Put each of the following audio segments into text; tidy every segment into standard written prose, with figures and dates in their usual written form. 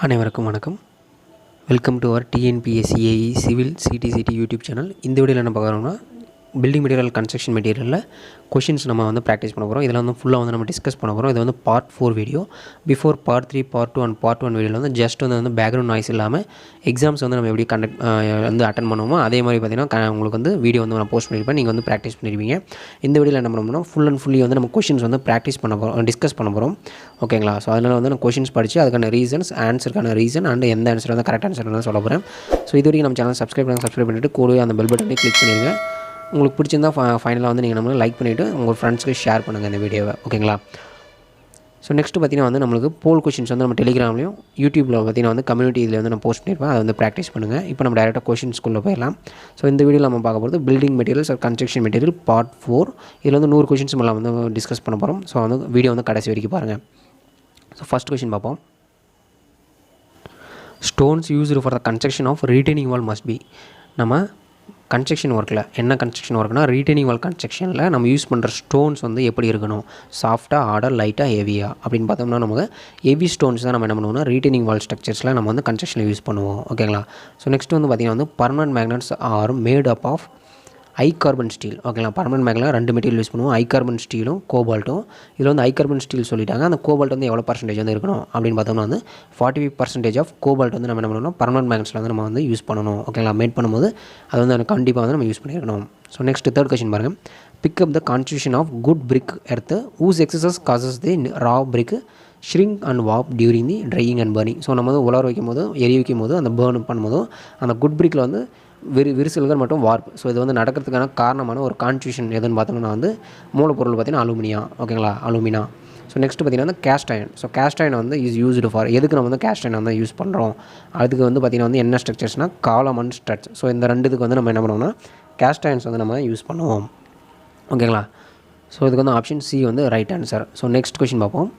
அனைவருக்கும் வணக்கம். Welcome to our TNPSC AE civil சிடிசிடி யூடியூப் சேனல். இந்த வீடியோவில் என்ன பார்க்குறோம்னா பில்டிங் மெட்டீரியல் கன்ஸ்ட்ரக்ஷன் மெட்டீரியலில் கொஷின்ஸ் நம்ம வந்து ப்ராக்டிஸ் பண்ண போகிறோம். இதில் வந்து ஃபுல்லாக வந்து நம்ம டிஸ்கஸ் பண்ண போகிறோம். இது வந்து part 4 video. Before part 3, part 2 and part 1 வீடியோவில் வந்து ஜஸ்ட் வந்து பேக்ரவுண்ட் நாய்ஸ் இல்லாமல் எக்ஸாம்ஸ் வந்து நம்ம எப்படி வந்து அட்டன் பண்ணுவோமோ அதே மாதிரி பார்த்திங்கன்னா உங்களுக்கு வந்து வீடியோ வந்து நான் போஸ்ட் பண்ணியிருப்பேன். நீங்கள் வந்து ப்ராக்டிஸ் பண்ணியிருப்பீங்க. இந்த வீடியோவில் என்ன பண்ணோம்னா ஃபுல் அண்ட் ஃபுல்லி வந்து நம்ம கொஷின்ஸ் வந்து ப்ராக்டிஸ் பண்ண போகிறோம், டிஸ்கஸ் பண்ண போகிறோம். ஓகேங்களா? ஸோ அதனால் வந்து நான் கொஷின்ஸ் படித்து அதுக்கான ரீசன்ஸ், ஆன்சருக்கான ரீசன் அண்ட் எந்த ஆன்சர் வந்து கரெக்ட் ஆன்சர் வந்து சொல்ல போகிறேன். ஸோ இது வரைக்கும் நம்ம சேனல் சப்ஸ்கிரைப் பண்ணிவிட்டு கூடவே அந்த பெல் பட்டனை கிளிக் பண்ணிடுங்க. உங்களுக்கு பிடிச்சிருந்தா ஃபைனலாக வந்து நீங்கள் நம்மளுக்கு லைக் பண்ணிவிட்டு உங்கள் ஃப்ரெண்ட்ஸ்க்கு ஷேர் பண்ணுங்கள் இந்த வீடியோவை. ஓகேங்களா? ஸோ நெக்ஸ்ட்டு பார்த்திங்கன்னா வந்து நம்மளுக்கு போல் கொஷின்ஸ் வந்து நம்ம டெலிகிராம்லையும் யூடியூப்பில் பார்த்திங்கன்னா வந்து கம்யூனிட்டி இதில் வந்து நான் போஸ்ட் பண்ணியிருப்பேன். அதை வந்து ப்ராக்டிஸ் பண்ணுங்கள். இப்போ நம்ம டேரெக்டாக கொஷின்ஸ்குள்ளே போயிடலாம். ஸோ இந்த வீடியோவில் நம்ம பார்க்க போகிறது building materials or construction material part 4. இதில் வந்து 100 கொஷின்ஸ் நம்ம வந்து டிஸ்கஸ் பண்ண போகிறோம். ஸோ வந்து வீடியோ வந்து கடைசி வரைக்கும் பாருங்கள். ஸோ ஃபஸ்ட் கொஷின் பார்ப்போம். Stones used for the construction of retaining wall must be. நம்ம கன்ஸ்ட்ரக்ஷன் ஒர்க்கில் என்ன கன்ஸ்ட்ரக்ஷன் ஒர்க்னா ரீட்டைனிங் வால் கன்ஸ்ட்ரக்ஷனில் நம்ம யூஸ் பண்ணுற ஸ்டோன்ஸ் வந்து எப்படி இருக்கணும், சாஃப்டாக, ஹார்டாக, லைட்டாக, ஹெவியாக அப்படின்னு பார்த்தோம்னா நமக்கு ஹெவி ஸ்டோன்ஸ் தான் நம்ம என்ன பண்ணுவோம்னா ரீட்டைனிங் வால் ஸ்ட்ரக்சர்ஸில் நம்ம வந்து கன்ஸ்ட்ரக்ஷனில் யூஸ் பண்ணுவோம். ஓகேங்களா? ஸோ நெக்ஸ்ட் வந்து பார்த்திங்கன்னா வந்து permanent magnets are made up of high carbon steel. ஓகேங்களா? பர்மனன்ட் மேக்னெட்டில் 2 மெட்டீரியல் யூஸ் பண்ணுவோம், ஹை கார்பன் ஸ்டீலும் கோபால்ட்டும். இதில் வந்து ஹை கார்பன் ஸ்டீல் சொல்லிட்டாங்க. அந்த கோபால்ட் வந்து எவ்வளோ பர்சன்டேஜ் வந்து இருக்கணும் அப்படின்னு பார்த்தோம்னா வந்து 45% ஆஃப் கோபால்ட் வந்து நம்ம என்ன பண்ணணும் பர்மனன்ட் மேக்னெட்ஸில் வந்து நம்ம வந்து யூஸ் பண்ணணும். ஓகேங்களா? மேட் பண்ணும்போது அது வந்து கண்டிப்பாக வந்து நம்ம யூஸ் பண்ணியிருக்கணும். ஸோ நெக்ஸ்ட் தேர்ட் கொஸ்டின் பாருங்கள். Pick up the constitution of good brick earth whose excess causes the raw brick shrink and warp during the drying and burning. So நம்ம வந்து உலர வைக்கும் போதும் எரி வைக்கும் போதும் அந்த பேர்ன் பண்ணும்போதும் அந்த குட் பிரிக்கில் வந்து விரிசல்கள் மற்றும் வார்ப்பு. ஸோ இது வந்து நடக்கிறதுக்கான காரணமான ஒரு கான்ஸ்டியூஷன் எதுன்னு பார்த்தோம்னா வந்து மூலப்பொருள் பார்த்திங்கன்னா அலுமினியா. ஓகேங்களா? அலுமினா. ஸோ நெக்ஸ்ட் பார்த்திங்கன்னா வந்து cast iron. So cast iron வந்து இஸ் யூஸ்டு ஃபார் எதுக்கு நம்ம வந்து கேஸ்ட் அயன் வந்து யூஸ் பண்ணுறோம், அதுக்கு வந்து பார்த்திங்கன்னா வந்து என்ன ஸ்ட்ரக்சர்ஸ்னால் காலம் அண்ட் ஸ்ட்ரட்ச். ஸோ இந்த ரெண்டுத்துக்கு வந்து நம்ம என்ன பண்ணுவோம்னா கேஸ்ட் அயன்ஸ் வந்து நம்ம யூஸ் பண்ணுவோம். ஓகேங்களா? ஸோ இதுக்கு வந்து ஆப்ஷன் சி வந்து right answer. So next question பார்ப்போம்.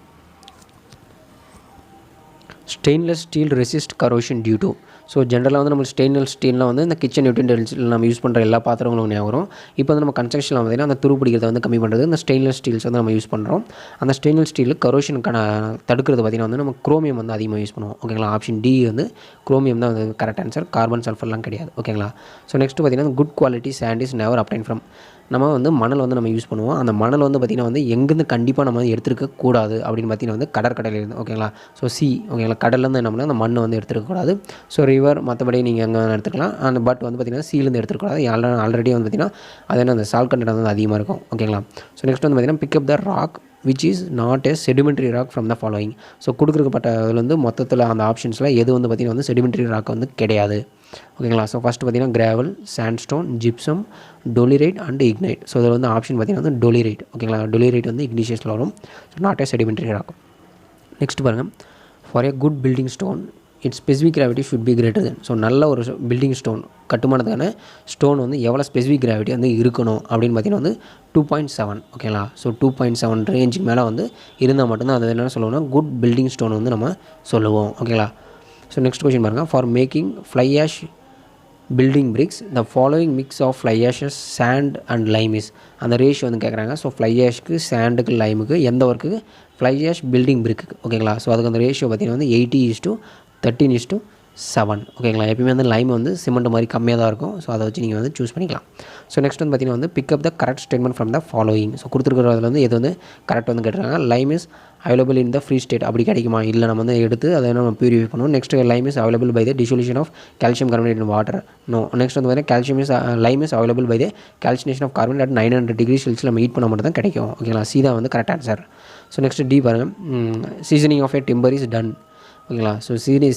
Stainless steel resist corrosion due to. So ஜென்ரலாக வந்து நம்ம ஸ்டெயின்லெஸ் ஸ்டீலில் வந்து இந்த கிச்சன் யூட்டென்சில்ஸில் நம்ம யூஸ் பண்ணுற எல்லா பாத்திரங்களும் ஞாபகம் வரும். இப்போ வந்து நம்ம கன்ஸ்ட்ரக்ஷனில் பார்த்திங்கன்னா அந்த துரு பிடிக்கிறத வந்து கம்மி பண்ணுறது இந்த ஸ்டெயின்லெஸ் ஸ்டீல்ஸ் வந்து நம்ம யூஸ் பண்ணுறோம். அந்த ஸ்டெயின்லெஸ் ஸ்டீல் கரோஷனுக்கான தடுக்கிறது பார்த்திங்கன்னா வந்து நம்ம குரோமியம் வந்து அதிகமாக யூஸ் பண்ணுவோம். ஓகேங்களா? ஆப்ஷன் டி வந்து குரோமியம் தான் வந்து கரெக்ட் ஆன்சர். கார்பன் சல்ஃபர்லாம் கிடையாது. ஓகேங்களா? ஸோ நெக்ஸ்ட் பார்த்திங்கன்னா good quality sand is never obtained from. நம்ம வந்து மணல் வந்து நம்ம யூஸ் பண்ணுவோம். அந்த மணல் வந்து பார்த்திங்கன்னா வந்து எங்கேருந்து கண்டிப்பாக நம்ம வந்து எடுத்துருக்க கூடாது அப்படின்னு பார்த்திங்கன்னா வந்து கடற்கடலேருந்து. ஓகேங்களா? So C. ஓகேங்களா? கடல்லேருந்து என்ன பண்ணால் அந்த மண் வந்து எடுத்துருக்கக்கூடாது. ஸோ ரிவர் மற்றபடி நீங்கள் எங்கே எடுத்துக்கலாம். அந்த பட் வந்து பார்த்திங்கன்னா சீலேருந்து எடுத்துக்கூடாது. ஆல்ரெடி வந்து பார்த்திங்கன்னா அது என்ன அந்த சால்ட் கண்டென்ட் வந்து அதிகமாக இருக்கும். ஓகேங்களா? ஸோ நெக்ஸ்ட் வந்து பார்த்திங்கன்னா big up the rock which is not a sedimentary rock from the following. So கொடுக்கப்பட்ட அதில் வந்து மொத்தத்தில் அந்த ஆப்ஷன்ஸில் எது வந்து பார்த்திங்கன்னா வந்து செடிமெண்ட்ரி ராக் வந்து கிடையாது. ஓகேங்களா? ஸோ ஃபஸ்ட்டு பார்த்திங்கன்னா gravel, sandstone, gypsum, dolerite and ignite. So இதில் வந்து ஆப்ஷன் பார்த்திங்கன்னா வந்து டொலிரைட். ஓகேங்களா? டொலிரைட் வந்து இக்னிஷியஸில் வரும். So not a sedimentary rock. Next பாருங்கள். For a good building stone its specific gravity should be greater than. So நல்ல ஒரு பில்டிங் ஸ்டோன் கட்டுமானத்துக்கான ஸ்டோன் வந்து எவ்வளோ ஸ்பெசிஃபிக் கிராவிட்டி வந்து இருக்கணும் அப்படின்னு பார்த்தீங்கன்னா வந்து 2.7. ஓகேங்களா? ஸோ 2.7 ரேஞ்சுக்கு மேலே வந்து இருந்தால் மட்டும்தான் அது என்ன சொல்லுவோம்னா குட் பில்டிங் ஸ்டோன் வந்து நம்ம சொல்லுவோம். ஓகேங்களா? ஸோ நெக்ஸ்ட் கொஸ்டின் பாருங்கள். For making fly ash building bricks the following mix of fly ashes sand and lime is. அந்த ரேஷியோ வந்து கேட்குறாங்க. ஸோ ஃப்ளை ஆஷ்க்கு, சாண்டுக்கு, லைமுக்கு எந்த ஒர்க்குக்கு ஃப்ளை ஆஷ் பில்டிங் பிரிக்கு. ஓகேங்களா? ஸோ அதுக்கு அந்த ரேஷியோ பார்த்திங்கன்னா வந்து 80:13:7. ஓகேங்களா? எப்பயுமே வந்து லைம் வந்து சிமெண்ட் மாதிரி கம்மியாக தான் இருக்கும். ஸோ அதை வச்சு நீங்கள் வந்து சூஸ் பண்ணிக்கலாம். ஸோ நெக்ஸ்ட் வந்து பார்த்திங்கன்னா வந்து pick up the correct statement from the following. So கொடுத்துருக்கிறதுல வந்து எது வந்து கரெக்ட் வந்து கேட்டுருக்காங்க. Lime is available in the free state. அப்படி கிடைக்குமா? இல்லை, நம்ம வந்து எடுத்து அதை நம்ம பியூரிஃபை பண்ணுவோம். Next lime is available by the dissolution of calcium carbonate in water. No. Next வந்து பார்த்தீங்கன்னா lime is available by the calcination of carbon at 900 degree Celsius நம்ம ஹீட் பண்ண மட்டும் தான் கிடைக்கும். ஓகேங்களா? சி தான் வந்து correct answer. So next D பாருங்கள். Seasoning of a timber is done. ஓகேங்களா? ஸோ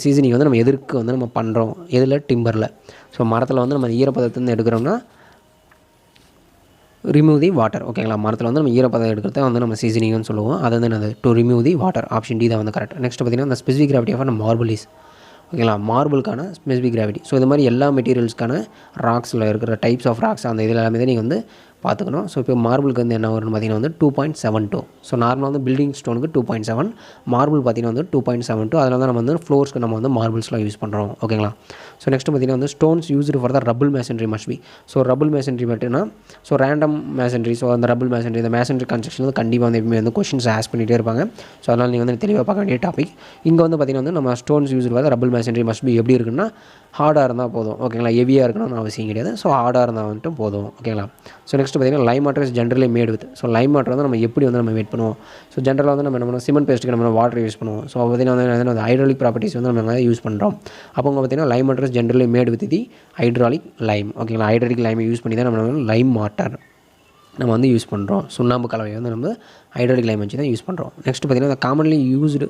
சீசனிங் வந்து நம்ம எதற்கு வந்து நம்ம பண்ணுறோம், எதில்? டிம்பரில். ஸோ மரத்தில் வந்து நம்ம ஈரப்பதத்துலேருந்து எடுக்கிறோம்னா ரிமூவ் தி வாட்டர். ஓகேங்களா? மரத்தில் வந்து நம்ம ஈரப்பதம் எடுக்கிறத வந்து நம்ம சீசனிங்னு சொல்லுவோம். அது வந்து என்னது? To remove the water. Option D தான் வந்து கரெக்ட். நெக்ஸ்ட் பார்த்திங்கன்னா அந்த specific gravity of marble is. ஓகேங்களா? மார்பிளுக்கான ஸ்பெசிஃபிக் கிராவிட்டி. ஸோ இது மாதிரி எல்லா மெட்டீரியல்ஸ்க்கான ராக்ஸில் இருக்கிற டைப்ஸ் ஆஃப் ராக்ஸ் அந்த இதில் எல்லாமே தான் நீங்கள் வந்து பார்த்துக்கணும். ஸோ இப்போ மார்பிளுக்கு வந்து என்ன வரும்னு பார்த்தீங்கன்னா வந்து 2.72. ஸோ நார்மலாக வந்து பில்டிங் ஸ்டோனுக்கு 2.7, மார்பிள் பார்த்தீங்கன்னா வந்து 2.72. அதில் தான் நம்ம வந்து ஃப்ளோர்ஸ்க்கு நம்ம வந்து மார்பிள்ஸ்லாம் யூஸ் பண்ணுறோம். ஓகேங்களா. ஸோ நெக்ஸ்ட் பார்த்தீங்கன்னா வந்து stones used for the rubble masonry must be. So rubble masonry மட்டும்னா ஸோ ரேண்டம் மேசன்ட்ரி, ஸோ அந்த ரபிள் மேசன்ட்ரி, இந்த மேசன்ட்ரி கன்ஸ்ட்ரக்ஷன் வந்து கண்டிப்பாக வந்து எப்பவுமே வந்து கொஷின்ஸ் ஆஸ்க் பண்ணிகிட்டே இருப்பாங்க. ஸோ அதனால் நீங்கள் வந்து தெளிவாக பார்க்க வேண்டிய டாபிக். இங்கே வந்து பார்த்தீங்கன்னா வந்து நம்ம stones used for the rubble masonry must B எப்படி இருக்குன்னா ஹார்டாக இருந்தால் போதும். ஓகேங்களா. ஹெவியாக இருக்கணும்னு அவசியம் கிடையாது. ஸோ ஹார்டாக இருந்தால் வந்துட்டு போதும். ஓகேங்களா. ஸோ நெக்ஸ்ட் பார்த்தீங்கன்னா Lime water is generally mat with. So Lime water வந்து நம்ம எப்படி வந்து நம்ம மேட் பண்ணுவோம். ஸோ ஜென்ரலாக வந்து நம்ம என்ன பண்ணுவோம், சிமெண்ட் பேஸ்ட்டுக்கு நம்ம வாட்டர் யூஸ் பண்ணுவோம். ஸோ பார்த்தீங்கன்னா வந்து ஹைட்ராலிக் ப்ராப்பர்ட்டிஸ் வந்து நம்ம யூஸ் பண்ணுறோம். அப்போ அவங்க பார்த்தீங்கன்னா Lime water is generally mat with the hydraulic lime. ஓகேங்களா. ஹைட்ராலிக் லைமை யூஸ் பண்ணி தான் நம்ம லைம் வாட்டர் நம்ம வந்து யூஸ் பண்ணுறோம். சுண்ணாம்பு கலவையை வந்து நம்ம ஹைட்ராலிக் லைம் வச்சு தான் யூஸ் பண்ணுறோம். நெக்ஸ்ட் பார்த்தீங்கன்னா commonly used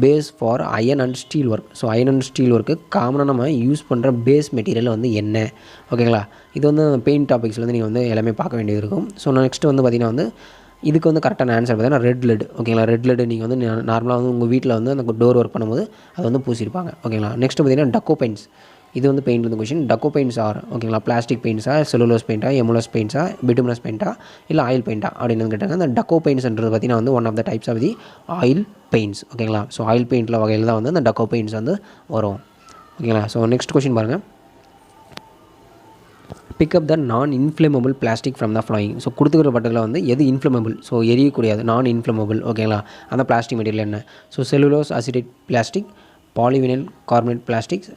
base for iron and steel work. So iron and steel ஒர்க்கு காமனாக நம்ம யூஸ் பண்ணுற பேஸ் மெட்டீரியல் வந்து என்ன. ஓகேங்களா. இது வந்து பெயிண்ட் டாபிக்ஸில் வந்து நீங்கள் வந்து எல்லாமே பார்க்க வேண்டியது இருக்கும். ஸோ நெக்ஸ்ட் வந்து பார்த்திங்கன்னா வந்து இதுக்கு வந்து கரெக்டான ஆன்சர் பார்த்தீங்கன்னா ரெட் லெட். ஓகேங்களா. ரெட் லெட் நீங்கள் வந்து நார்மலாக வந்து உங்கள் வீட்டில் வந்து அந்த டோர் ஒர்க் பண்ணும்போது அது வந்து பூசியிருப்பாங்க. ஓகேங்களா. நெக்ஸ்ட் பார்த்தீங்கன்னா டக்கோ பெயிண்ட்ஸ். இது வந்து பெயிண்ட் வந்து கொஷின். டக்கோ பெயிண்ட்ஸ் ஆர் ஓகேங்களா பிளாஸ்டிக் பெயிண்ட்ஸா, செல்லுலோஸ் பெயிண்ட்டா, எமுலஸ் பெயிண்ட்ஸா, பிட்டுமினஸ் பெயிண்ட்டா, இல்லை ஆயில் பெயிண்ட்டா அப்படின்னு கேட்டாங்க. அந்த டக்கோ பெயிண்ட்ஸ்ன்றது பார்த்தீங்கன்னா வந்து one of the types of the oil paints. ஓகேங்களா. ஸோ ஆயில் பெயிண்டில் வகையில் தான் வந்து அந்த டக்கோ பெயிண்ட்ஸ் வந்து வரும். ஓகேங்களா. ஸோ நெக்ஸ்ட் கொஷின் பாருங்கள். Pick up the non inflammable plastic from the following. So கொடுத்துக்கிற பட்டத்தில் வந்து எது இன்ஃப்ளமபிள், ஸோ எரியக்கூடியது நான் இன்ஃப்ளமபிள். ஓகேங்களா. அந்த பிளாஸ்டிக் மெட்டீரியல் என்ன. So cellulose acetate plastic, polyvinyl carbonate plastics,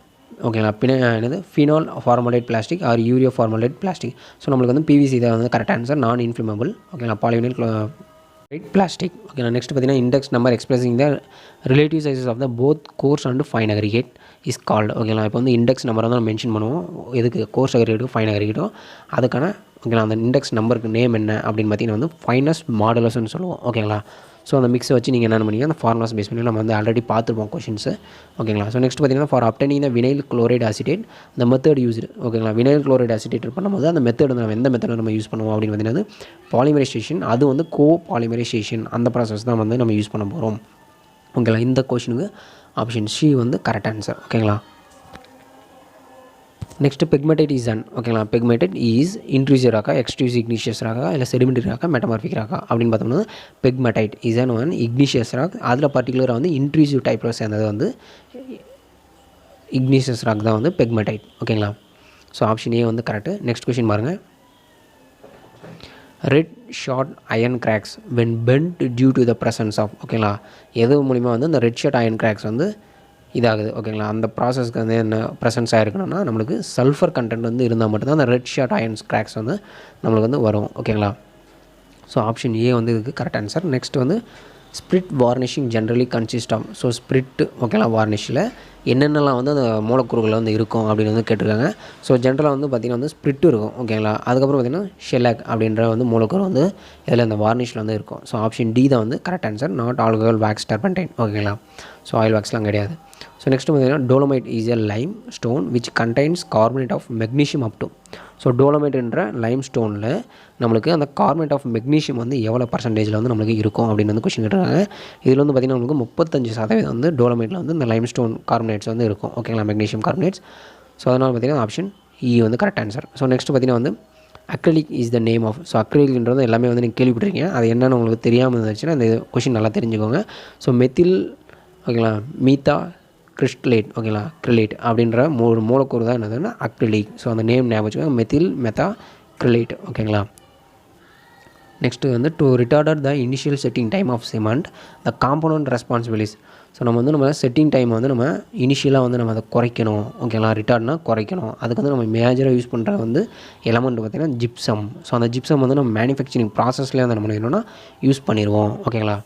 ஓகேங்களா. என்னது phenol formaldehyde plastic or urea formaldehyde plastic. So நம்மளுக்கு வந்து பிவிசி தான் வந்து கரெக்ட் ஆன்சர், நான் இன்ஃப்ளமபிள். ஓகேங்களா. Polyvinyl plastic. ஓகேங்களா. நெக்ஸ்ட் பார்த்தீங்கன்னா index number expressing the relative sizes of the both coarse and fine aggregate is called. ஓகேங்களா. இப்போ வந்து இண்டெக்ஸ் நம்பரை வந்து நம்ம மென்ஷன் பண்ணுவோம். எதுக்கு, கோர்ஸ் அக்ரிகேட்டும் ஃபைன் அக்ரிகேட்டும். அதுக்கான ஓகேங்களா அந்த இண்டெக்ஸ் நம்பருக்கு நேம் என்ன அப்படின்னு பார்த்தீங்கன்னா வந்து ஃபைனஸ்ட் மாடுலஸ்ன்னு சொல்லுவோம். ஓகேங்களா. ஸோ அந்த மிக்ஸை வச்சு நீங்கள் என்ன பண்ணீங்க, அந்த ஃபார்முலாஸ் பேஸ் பண்ணி நம்ம வந்து ஆல்ரெடி பார்த்துருப்போம் கொஷின்ஸு. ஓகேங்களா. ஸோ நெக்ஸ்ட் பார்த்தீங்கன்னா for obtaining the vinyl chloride acetate இந்த மெத்தட் யூஸ்டு. ஓகேங்களா. வினைல் குளோரைட் அசிடேட் பண்ணும்போது அந்த மெத்தட் வந்து நம்ம எந்த மெத்தட் நம்ம யூஸ் பண்ணுவோம் அப்படின்னு பார்த்தீங்கன்னா பாலிமரைசேஷன். அது வந்து கோ பாலிமரைசேஷன் அந்த ப்ராசஸ் தான் வந்து நம்ம யூஸ் பண்ண போகிறோம். ஓகேங்களா. இந்த கொஷினுக்கு ஆப்ஷன் சி வந்து கரெக்ட் ஆன்சர். ஓகேங்களா. Next pegmatite is an. ஓகேங்களா. பெக்மெடைட் இஸ் இன்ட்ரூசிவ் ராக்கா, எக்ஸ்ட்ரூசிவ் இக்னிஷியஸ் ராக்கா, இல்லை செடிமெண்டரி ராக்கா, மெட்டமார்பிக் ராக்கா அப்படின்னு பார்த்தோம்னா pegmatite is an one igneous rock. அதில் பர்டிகுலராக வந்து இன்ட்ரூசிவ் டைப்பில் சேர்ந்தது வந்து இக்னிஷியஸ் ராக் தான் வந்து பெக்மெடைட். ஓகேங்களா. ஸோ ஆப்ஷன் ஏ வந்து கரெக்டு. நெக்ஸ்ட் கொஷின் பாருங்கள். Red short iron cracks when bent due to the presence of. ஓகேங்களா. எது மூலிமா வந்து இந்த ரெட் ஷார்ட் அயன் கிராக்ஸ் வந்து இதாகுது. ஓகேங்களா. அந்த ப்ராசஸ்க்கு வந்து என்ன ப்ரெசன்ஸ் ஆகிருக்கணும்னா நம்மளுக்கு சல்ஃபர் கண்டென்ட் வந்து இருந்தால் மட்டும்தான் அந்த ரெட் ஷார்ட் அயன்ஸ் கிராக்ஸ் வந்து நம்மளுக்கு வந்து வரும். ஓகேங்களா. ஸோ ஆப்ஷன் ஏ வந்து இதுக்கு கரெக்ட் ஆன்சர். நெக்ஸ்ட் வந்து spirit varnishing generally consist of. So spirit ஓகேங்களா வார்னிஷில் என்னென்னலாம் வந்து அந்த மூலக்கூறுகள் வந்து இருக்கும் அப்படின்னு வந்து கேட்டிருக்காங்க. ஸோ ஜென்ரலாக வந்து பார்த்திங்கன்னா வந்து ஸ்பிரிட்டு இருக்கும். ஓகேங்களா. அதுக்கப்புறம் பார்த்திங்கன்னா ஷெல்லாக் அப்படின்ற வந்து மூலக்கூறு வந்து இதில் இந்த வார்னிஷில் வந்து இருக்கும். ஸோ ஆப்ஷன் டி தான் வந்து correct answer, not alcohol wax turpentine. ஓகேங்களா. ஸோ ஆயில் வேக்ஸ்லாம் கிடையாது. ஸோ நெக்ஸ்ட் பார்த்திங்கன்னா dolomite is a limestone which contains carbonate of magnesium up to. So டோலமைட்ன்ற லைம் ஸ்டோனில் நம்மளுக்கு அந்த கார்பனேட் ஆஃப் மெக்னீஷியம் வந்து எவ்வளோ பர்சன்டேஜில் வந்து நம்மளுக்கு இருக்கும் அப்படின்னு வந்து கொஸ்டின் கேட்டுருக்காங்க. இதில் வந்து பார்த்திங்கன்னா நம்மளுக்கு 35% வந்து டோலமைட்டில் வந்து இந்த லைம் ஸ்டோன் கார்பனேட்ஸ் வந்து இருக்கும். ஓகேங்களா. Magnesium carbonates. ஸோ அதனால் பார்த்திங்கன்னா ஆப்ஷன் இ வந்து கரெக்ட் ஆன்சர். ஸோ நெக்ஸ்ட் பார்த்திங்கன்னா வந்து acrylic is the name of. So அக்ரிலிக்ன்றது எல்லாமே வந்து நீங்கள் கேள்விப்பட்டிருக்கீங்க. அது என்னென்னு உங்களுக்கு தெரியாமல் இருந்துச்சுன்னா இந்த கொஷின் நல்லா தெரிஞ்சுக்கோங்க. ஸோ மெத்தில் ஓகேங்களா மீத்தா கிறிஸ்டலேட் ஓகேங்களா கிரிலேட் அப்படின்ற ஒரு மூலக்கூறு தான் என்னதுன்னா அக்ரிலிக். ஸோ அந்த நேம் ஞாபகம் வச்சுக்கோங்க, மெத்தில் மெத்தா கிரிலேட். ஓகேங்களா. நெக்ஸ்ட்டு வந்து to retarded the initial setting time of cement the component responsibilities. So நம்ம செட்டிங் டைம் வந்து நம்ம இனிஷியலாக வந்து நம்ம அதை குறைக்கணும். ஓகேங்களா. ரிட்டார்ட்னா குறைக்கணும். அதுக்கு வந்து நம்ம மேஜராக யூஸ் பண்ணுற வந்து எலமெண்ட் பார்த்திங்கன்னா ஜிப்சம். ஸோ அந்த ஜிப்சம் வந்து நம்ம மேனுஃபேக்சரிங் ப்ராசஸ்லேயே வந்து நம்ம என்னென்னா யூஸ் பண்ணிடுவோம். ஓகேங்களா.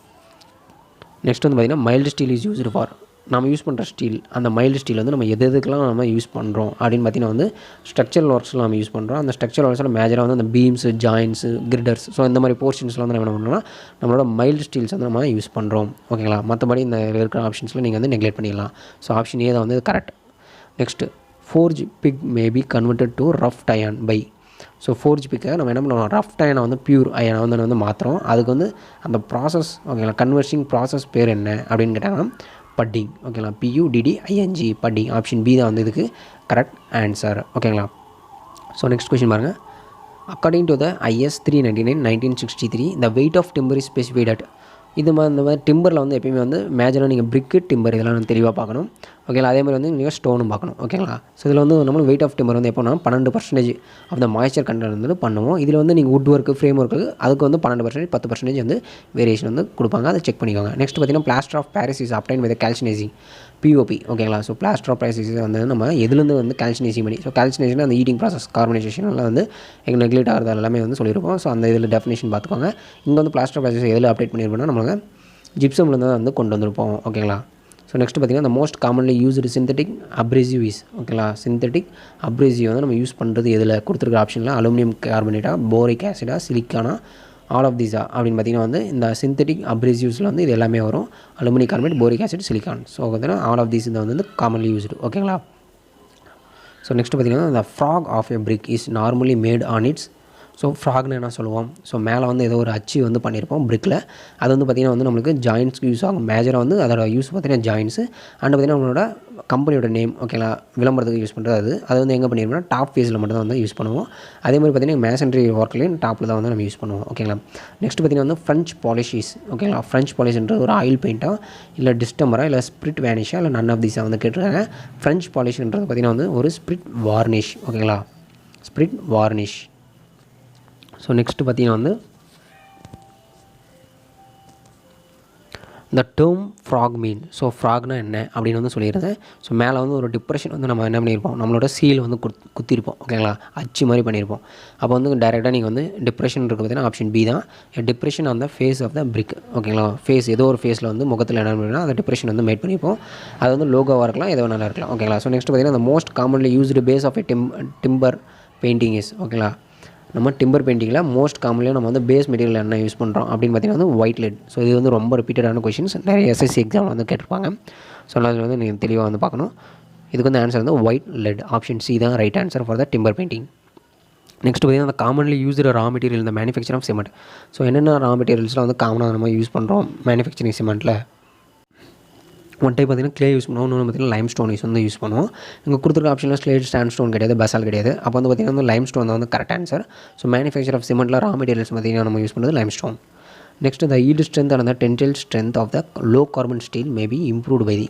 நெக்ஸ்ட் வந்து பார்த்திங்கன்னா mild steel is used for. நம்ம யூஸ் பண்ணுற ஸ்டீல், அந்த மைல்டு ஸ்டீல் வந்து நம்ம எதுக்கெல்லாம் நம்ம யூஸ் பண்ணுறோம் அப்படின்னு பார்த்திங்கன்னா வந்து ஸ்ட்ரக்சரல் ஒர்க்ஸில் நம்ம யூஸ் பண்ணுறோம். அந்த ஸ்ட்ரக்சரல் ஒர்க்ஸில் மேஜராக வந்து அந்த பீம்ஸு, ஜாயின்ஸு, கிரிடர்ஸ், ஸோ இந்த மாதிரி போர்ஷன்ஸில் வந்து நம்ம என்ன பண்ணுறோம்னா நம்மளோட மைல்டு ஸ்டீல்ஸ் வந்து நம்ம யூஸ் பண்ணுறோம். ஓகேங்களா. மற்றபடி இந்த இருக்கிற ஆப்ஷன்ஸில் நீங்கள் வந்து நெக்லெக்ட் பண்ணிடலாம். ஸோ ஆப்ஷன் ஏ தான் வந்து correct. Next forge pig may be converted to rough iron by. So forge பிக்கை நம்ம என்ன பண்ணுவோம், ரஃப் அயனை வந்து பியூர் அயனை வந்து மாற்றுறோம். அதுக்கு வந்து அந்த ப்ராசஸ் ஓகேங்களா கன்வர்ஷிங் ப்ராசஸ் பேர் என்ன அப்படின்னு கேட்டாங்கன்னா பட்டிங். ஓகேங்களா. PUDDING padding. ஆப்ஷன் பி தான் வந்து இதுக்கு கரெக்ட் ஆன்சர். ஓகேங்களா. ஸோ நெக்ஸ்ட் கொஸ்டின் பாருங்கள். According to the IS 399 1963 the weight of timber is specified at இது இந்த மாதிரி டிம்பரில் வந்து எப்பயுமே வந்து மேஜராக நீங்கள் பிரிக்கு டிம்பர் இதெல்லாம் நம்ம தெளிவாக பார்க்கணும். ஓகேங்களா, அதே மாதிரி வந்து நீங்கள் ஸ்டோனும் பார்க்கணும். ஓகேங்களா, ஸோ இதில் வந்து நம்ம வெயிட் ஆஃப் டிம்பர் வந்து எப்போனா 12% ஆஃப் த மாய்ஸ்சர் கண்டென்ட் வந்து பண்ணுவோம். இதில் வந்து நீங்கள் வுட் ஒர்க்கு ஃப்ரேம் ஒர்க்கு அதுக்கு வந்து 12% 10% வந்து வேரியேஷன் வந்து கொடுப்பாங்க. அதை செக் பண்ணிக்கோங்க. நெக்ஸ்ட் பார்த்தீங்கன்னா plaster of Paris is obtained with calcining POP. ஓகேங்களா, ஸோ பிளாஸ்டர் ஆஃப் பாரிஸ் வந்து நம்ம எதுலேருந்து வந்து கால்சினேசிங் பண்ணி, ஸோ கால்சினேஷன் அந்த ஈட்டிங் ப்ராசஸ் கார்பனைசேஷன்லாம் வந்து எங்கள் நெக்லெக்ட் ஆகிறது எல்லாமே வந்து சொல்லியிருப்போம். ஸோ அந்த இதில் டெஃபினேஷன் பார்த்துக்கோங்க. இங்கே வந்து பிளாஸ்டர் ஆஃப் பாரிஸ் எதில் அப்டேட் பண்ணியிருப்போம்னா நம்மளுக்கு ஜிப்சம்லேருந்து தான் வந்து கொண்டு வந்திருப்போம். ஓகேங்களா, ஸோ நெக்ஸ்ட் பார்த்திங்கன்னா the most commonly used synthetic abrasive is. ஓகேங்களா, சிந்தட்டிக் அப்ரேசிவ் வந்து நம்ம யூஸ் பண்ணுறது எதில் கொடுத்துருக்க ஆப்ஷனில் அலுமினியம் கார்பனேட்டா, போரிக் ஆசிடா, சிலிக்கானா, ஆல் ஆஃப் தீஸா அப்படின்னு பார்த்திங்கன்னா வந்து இந்த சிந்தட்டிக் அப்ரேசிவ்ஸில் வந்து இது எல்லாமே வரும். Aluminium carbonate, boric acid, silicon. So பார்த்தீங்கன்னா ஆல் ஆஃப் தீஸ் இந்த வந்து காமன்லி யூஸ்டு. ஓகேங்களா, ஸோ நெக்ஸ்ட் பார்த்திங்கன்னா the frog of a brick is normally made on its. So ஃப்ராக்னு என்ன சொல்லுவோம், ஸோ மேலே வந்து ஏதோ ஒரு அச்சு வந்து பண்ணியிருப்போம் பிரிக்கில். அது வந்து பார்த்திங்கன்னா வந்து நம்மளுக்கு ஜாயின்ஸ்க்கு யூஸ் ஆகும். மேஜராக வந்து அதோட யூஸ் பார்த்திங்கன்னா ஜாயின்ஸு அண்ட் பார்த்திங்கன்னா நம்மளோட கம்பெனியோட நேம். ஓகேங்களா, விளம்பரத்துக்கு யூஸ் பண்ணுறது அது வந்து எங்கே பண்ணியிருப்போம்னா டாப் ஃபேஸில் மட்டும் தான் வந்து யூஸ் பண்ணுவோம். அதே மாதிரி பார்த்திங்கன்னா மேசன்ட்ரி ஒர்க்லேயும் டாப்பில் தான் வந்து நம்ம யூஸ் பண்ணுவோம். ஓகேங்களா, நெக்ஸ்ட் பார்த்திங்கன்னா வந்து ஃப்ரெஞ்ச் பாலிஷிஸ். ஓகேங்களா, ஃப்ரெஞ்ச் பாலிஷ்ன்றது ஒரு ஆயில் பெயிண்ட்டாக இல்லை டிஸ்டம்பரா இல்லை ஸ்பிரிட் வேனிஷா இல்லை நன் ஆஃப் தீஸாக வந்து கேட்டிருக்காங்க. ஃப்ரெஞ்ச் பாலிஷ்ன்றது பார்த்திங்கன்னா வந்து ஒரு ஸ்பிரிட் வார்னிஷ். ஓகேங்களா, ஸ்பிரிட் வார்னிஷ். ஸோ நெக்ஸ்ட்டு பார்த்திங்கன்னா வந்து இந்த டேர்ம் ஃப்ராக் மீன். ஸோ ஃப்ராக்னா என்ன அப்படின்னு வந்து சொல்லியிருந்தேன். ஸோ மேலே வந்து ஒரு டிப்ரெஷன் வந்து நம்ம என்ன பண்ணியிருப்போம், நம்மளோட சீல் வந்து குத்திருப்போம். ஓகேங்களா, அச்சு மாதிரி பண்ணியிருப்போம். அப்போ வந்து டேரெக்டாக நீங்கள் வந்து டிப்ரெஷன் இருக்குது பார்த்தீங்கன்னா ஆப்ஷன் பி தான். Depression on the face of the brick. ஓகேங்களா, ஃபேஸ் ஏதோ ஒரு ஃபேஸில் வந்து முகத்தில் என்ன பண்ணினா அந்த டிப்ரெஷன் வந்து மேட் பண்ணியிருப்போம். அது வந்து லோகோவாக இருக்கலாம், எதோ நல்லா இருக்கலாம். ஓகேங்களா, ஸோ நெக்ஸ்ட் பார்த்திங்கன்னா அந்த most commonly used base of a timber painting is. ஓகேங்களா, நம்ம டிம்பர் பெயிண்டிங்கில் மோஸ்ட் காமன்லியாக நம்ம வந்து பேஸ் மெட்டீரியல் என்ன யூஸ் பண்ணுறோம் அப்படின்னு பார்த்திங்கன்னா வந்து ஒயிட் லெட். ஸோ இது வந்து ரொம்ப ரிப்பீட்டடான கொஷின்ஸ், நிறைய SSC எக்ஸாம் வந்து கேட்டிருப்பாங்க. ஸோ அதில் வந்து நீங்கள் தெளிவாக வந்து பார்க்கணும். இதுக்கு வந்து ஆன்சர் வந்து ஒயிட் லெட். ஆப்ஷன் சி தான் right answer for the timber painting. Next பார்த்திங்கன்னா அந்த காமன்லி யூஸ்டு ரா மெட்டீரியல் இந்த மேனுஃபேக்சர் ஆஃப் சிமெண்ட். ஸோ என்னென்ன ரா மெட்டீரியல்ஸ்லாம் வந்து காமனாக நம்ம யூஸ் பண்ணுறோம் மேனுஃபேக்சரிங் சிமெண்ட்டில். ஒன் டைப் பார்த்திங்கன்னா க்ளே யூஸ் பண்ணுவோம், இன்னொன்று பார்த்திங்கன்னா லைம் ஸ்டோன் வந்து யூஸ் பண்ணுவோம். இங்கே கொடுத்துருக்க ஆப்ஷனில் ஸ்லேட் ஸ்டாண்ட் ஸ்டோன் கிடையாது, பசால் கிடையாது. அப்போ வந்து பார்த்திங்கன்னா வந்து லைம் ஸ்டோன் தான் வந்து correct answer. So manufacture of சிமெண்ட்டில் ரா மெட்டீரியல்ஸ் பார்த்திங்கன்னா நம்ம யூஸ் பண்ணுறது limestone. Next the yield strength and the tensile strength of the low carbon steel may be improved by the.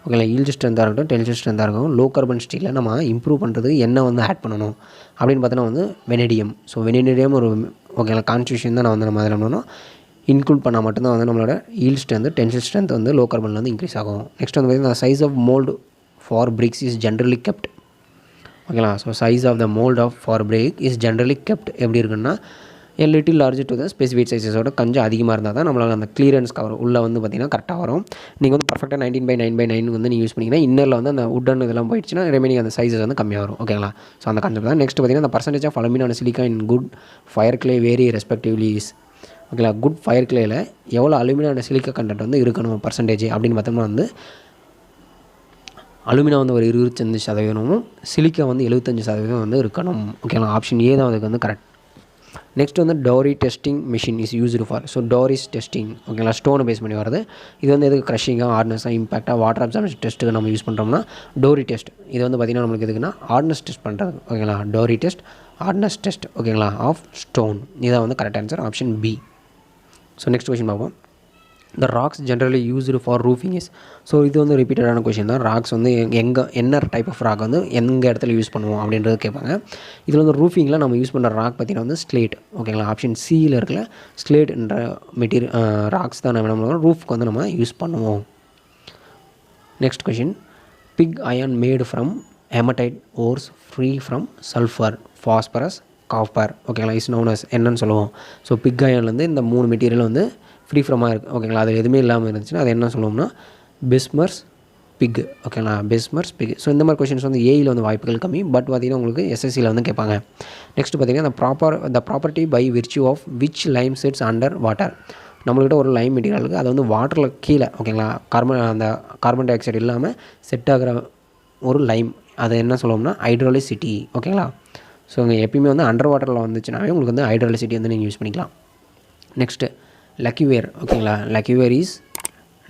ஓகேங்களா, ஈல்டு ஸ்ட்ரென்த்தாக இருக்கட்டும், tensile ஸ்ட்ரென்த்தாக இருக்கும். Low carbon ஸ்டீலில் நம்ம improve பண்ணுறதுக்கு என்ன வந்து ஆட் பண்ணணும் அப்படின்னு பார்த்தோன்னா வந்து வெனடியம். ஸோ வெனடியம் ஒரு ஓகேங்களா கான்ஸ்டியூஷன் தான் நான் வந்து நம்ம அதில் பண்ணணும் இன்க்ளூட் பண்ணால் மட்டும்தான் வந்து நம்மளோட ஈல்ட் ஸ்ட்ரென்த் டென்சில் ஸ்ட்ரென்த் வந்து லோ கார்பனில் வந்து இன்க்ரீஸ் ஆகும். நெக்ஸ்ட் வந்து பார்த்திங்கன்னா size of mould for bricks is generally kept. ஓகேங்களா, so size of the mould of for brick is generally kept எப்படி இருக்குன்னா a little large to the specific சைஸஸோட கொஞ்சம் அதிகமாக இருந்தால் தான் நம்மளால் அந்த கிளியரன்ஸ் கவர் உள்ளே வந்து பார்த்திங்கன்னா கரெக்டாக வரும். நீங்கள் வந்து பர்ஃபெக்டாக 19/9/9 வந்து நீங்கள் யூஸ் பண்ணிங்கன்னா இன்னரில் வந்து அந்த உட்டன் இதெல்லாம் போயிடுச்சுன்னா ரெமைனிங் அந்த சைஸஸ் வந்து கம்மியாக வரும். ஓகேங்களா, ஸோ அந்த கான்செப்ட் தான். நெக்ஸ்ட் பார்த்திங்கன்னா அந்த percentage of aluminium and silica in good fire clay vary respectively is. ஓகேங்களா, குட் ஃபயர் கிளேயில் எவ்வளோ அலுமினியம் அண்ட் சிலிக்கா கண்டென்ட் வந்து இருக்கணும் பர்சன்டேஜ் அப்படின்னு பார்த்தோம்னா வந்து அலுமினியம் வந்து ஒரு 25%, சிலிக்கா வந்து 75% வந்து இருக்கணும். ஓகேங்களா, ஆப்ஷன் ஏ தான் அதுக்கு வந்து கரெக்ட். நெக்ஸ்ட் வந்து Dorry testing machine is used for. So Dorry's testing. ஓகேங்களா, ஸ்டோனை பேஸ் பண்ணி வருது. இது வந்து எதுக்கு க்ரஷிங்காக, ஹார்ட்னஸாக, இம்பாக்டாக, வாட்டர் அப்சார்ப்ஷன் டெஸ்ட்டுக்கு நம்ம யூஸ் பண்ணுறோம்னா டோரி டெஸ்ட். இது வந்து பார்த்திங்கன்னா நம்மளுக்கு எதுக்குன்னா ஹார்ட்னஸ் டெஸ்ட் பண்ணுறது. ஓகேங்களா, டோரி டெஸ்ட், ஹார்ட்னஸ் டெஸ்ட். ஓகேங்களா, ஆஃப் ஸ்டோன். இதான் வந்து correct answer option B. So next question பார்ப்போம். The rocks generally used for roofing is. So இது வந்து ரிப்பீட்டடான கொஷின் தான். ராக்ஸ் வந்து என்ன டைப் ஆஃப் ராக் வந்து எங்கே இடத்துல யூஸ் பண்ணுவோம் அப்படின்றது கேட்பாங்க. இதில் வந்து ரூஃபிங்கில் நம்ம யூஸ் பண்ணுற ராக் பார்த்திங்கன்னா வந்து ஸ்லேட். ஓகேங்களா, ஆப்ஷன் சியில் இருக்கல ஸ்லேட் என்ற மெட்டீரியல் ராக்ஸ் தான் நம்ம ரூஃப்க்கு வந்து நம்ம யூஸ் பண்ணுவோம். Next question. Pig iron made from hematite ores free from sulphur, phosphorus, copper. ஓகேங்களா, இஸ் நோன் அஸ் என்னன்னு சொல்லுவோம். ஸோ பிக் அயன்லேருந்து இந்த 3 மெட்டீரியல் வந்து ஃப்ரீ ஃப்ரமாக இருக்குது. ஓகேங்களா, அது எதுவுமே இல்லாமல் இருந்துச்சுன்னா அது என்ன சொல்லுவோம்னா பிஸ்மர்ஸ் பிக். ஓகேங்களா, பிஸ்மர்ஸ் பிக். ஸோ இந்த மாதிரி கொஷின்ஸ் வந்து ஏயில் வந்து வாய்ப்புகள் கம்மி. பட் பார்த்திங்கன்னா உங்களுக்கு SSCயில் வந்து கேட்பாங்க. நெக்ஸ்ட் பார்த்திங்கன்னா the property by virtue of which lime sets under water. நம்மள்கிட்ட ஒரு லைம் மெட்டீரியல் இருக்குது, அது வந்து வாட்டரில் கீழே ஓகேங்களா கார்பன் டை ஆக்சைடு இல்லாமல் செட் ஆகிற ஒரு லைம், அது என்ன சொல்லுவோம்னா ஹைட்ரோலிசிட்டி. ஓகேங்களா, ஸோ இங்கே எப்பயுமே வந்து அண்டர் வாட்டரில் வந்துச்சுனாவே உங்களுக்கு வந்து ஹைட்ரோலிசிட்டி வந்து நீங்கள் யூஸ் பண்ணிக்கலாம். Next lacquer. ஓகேங்களா, லக்கிவேர் இஸ்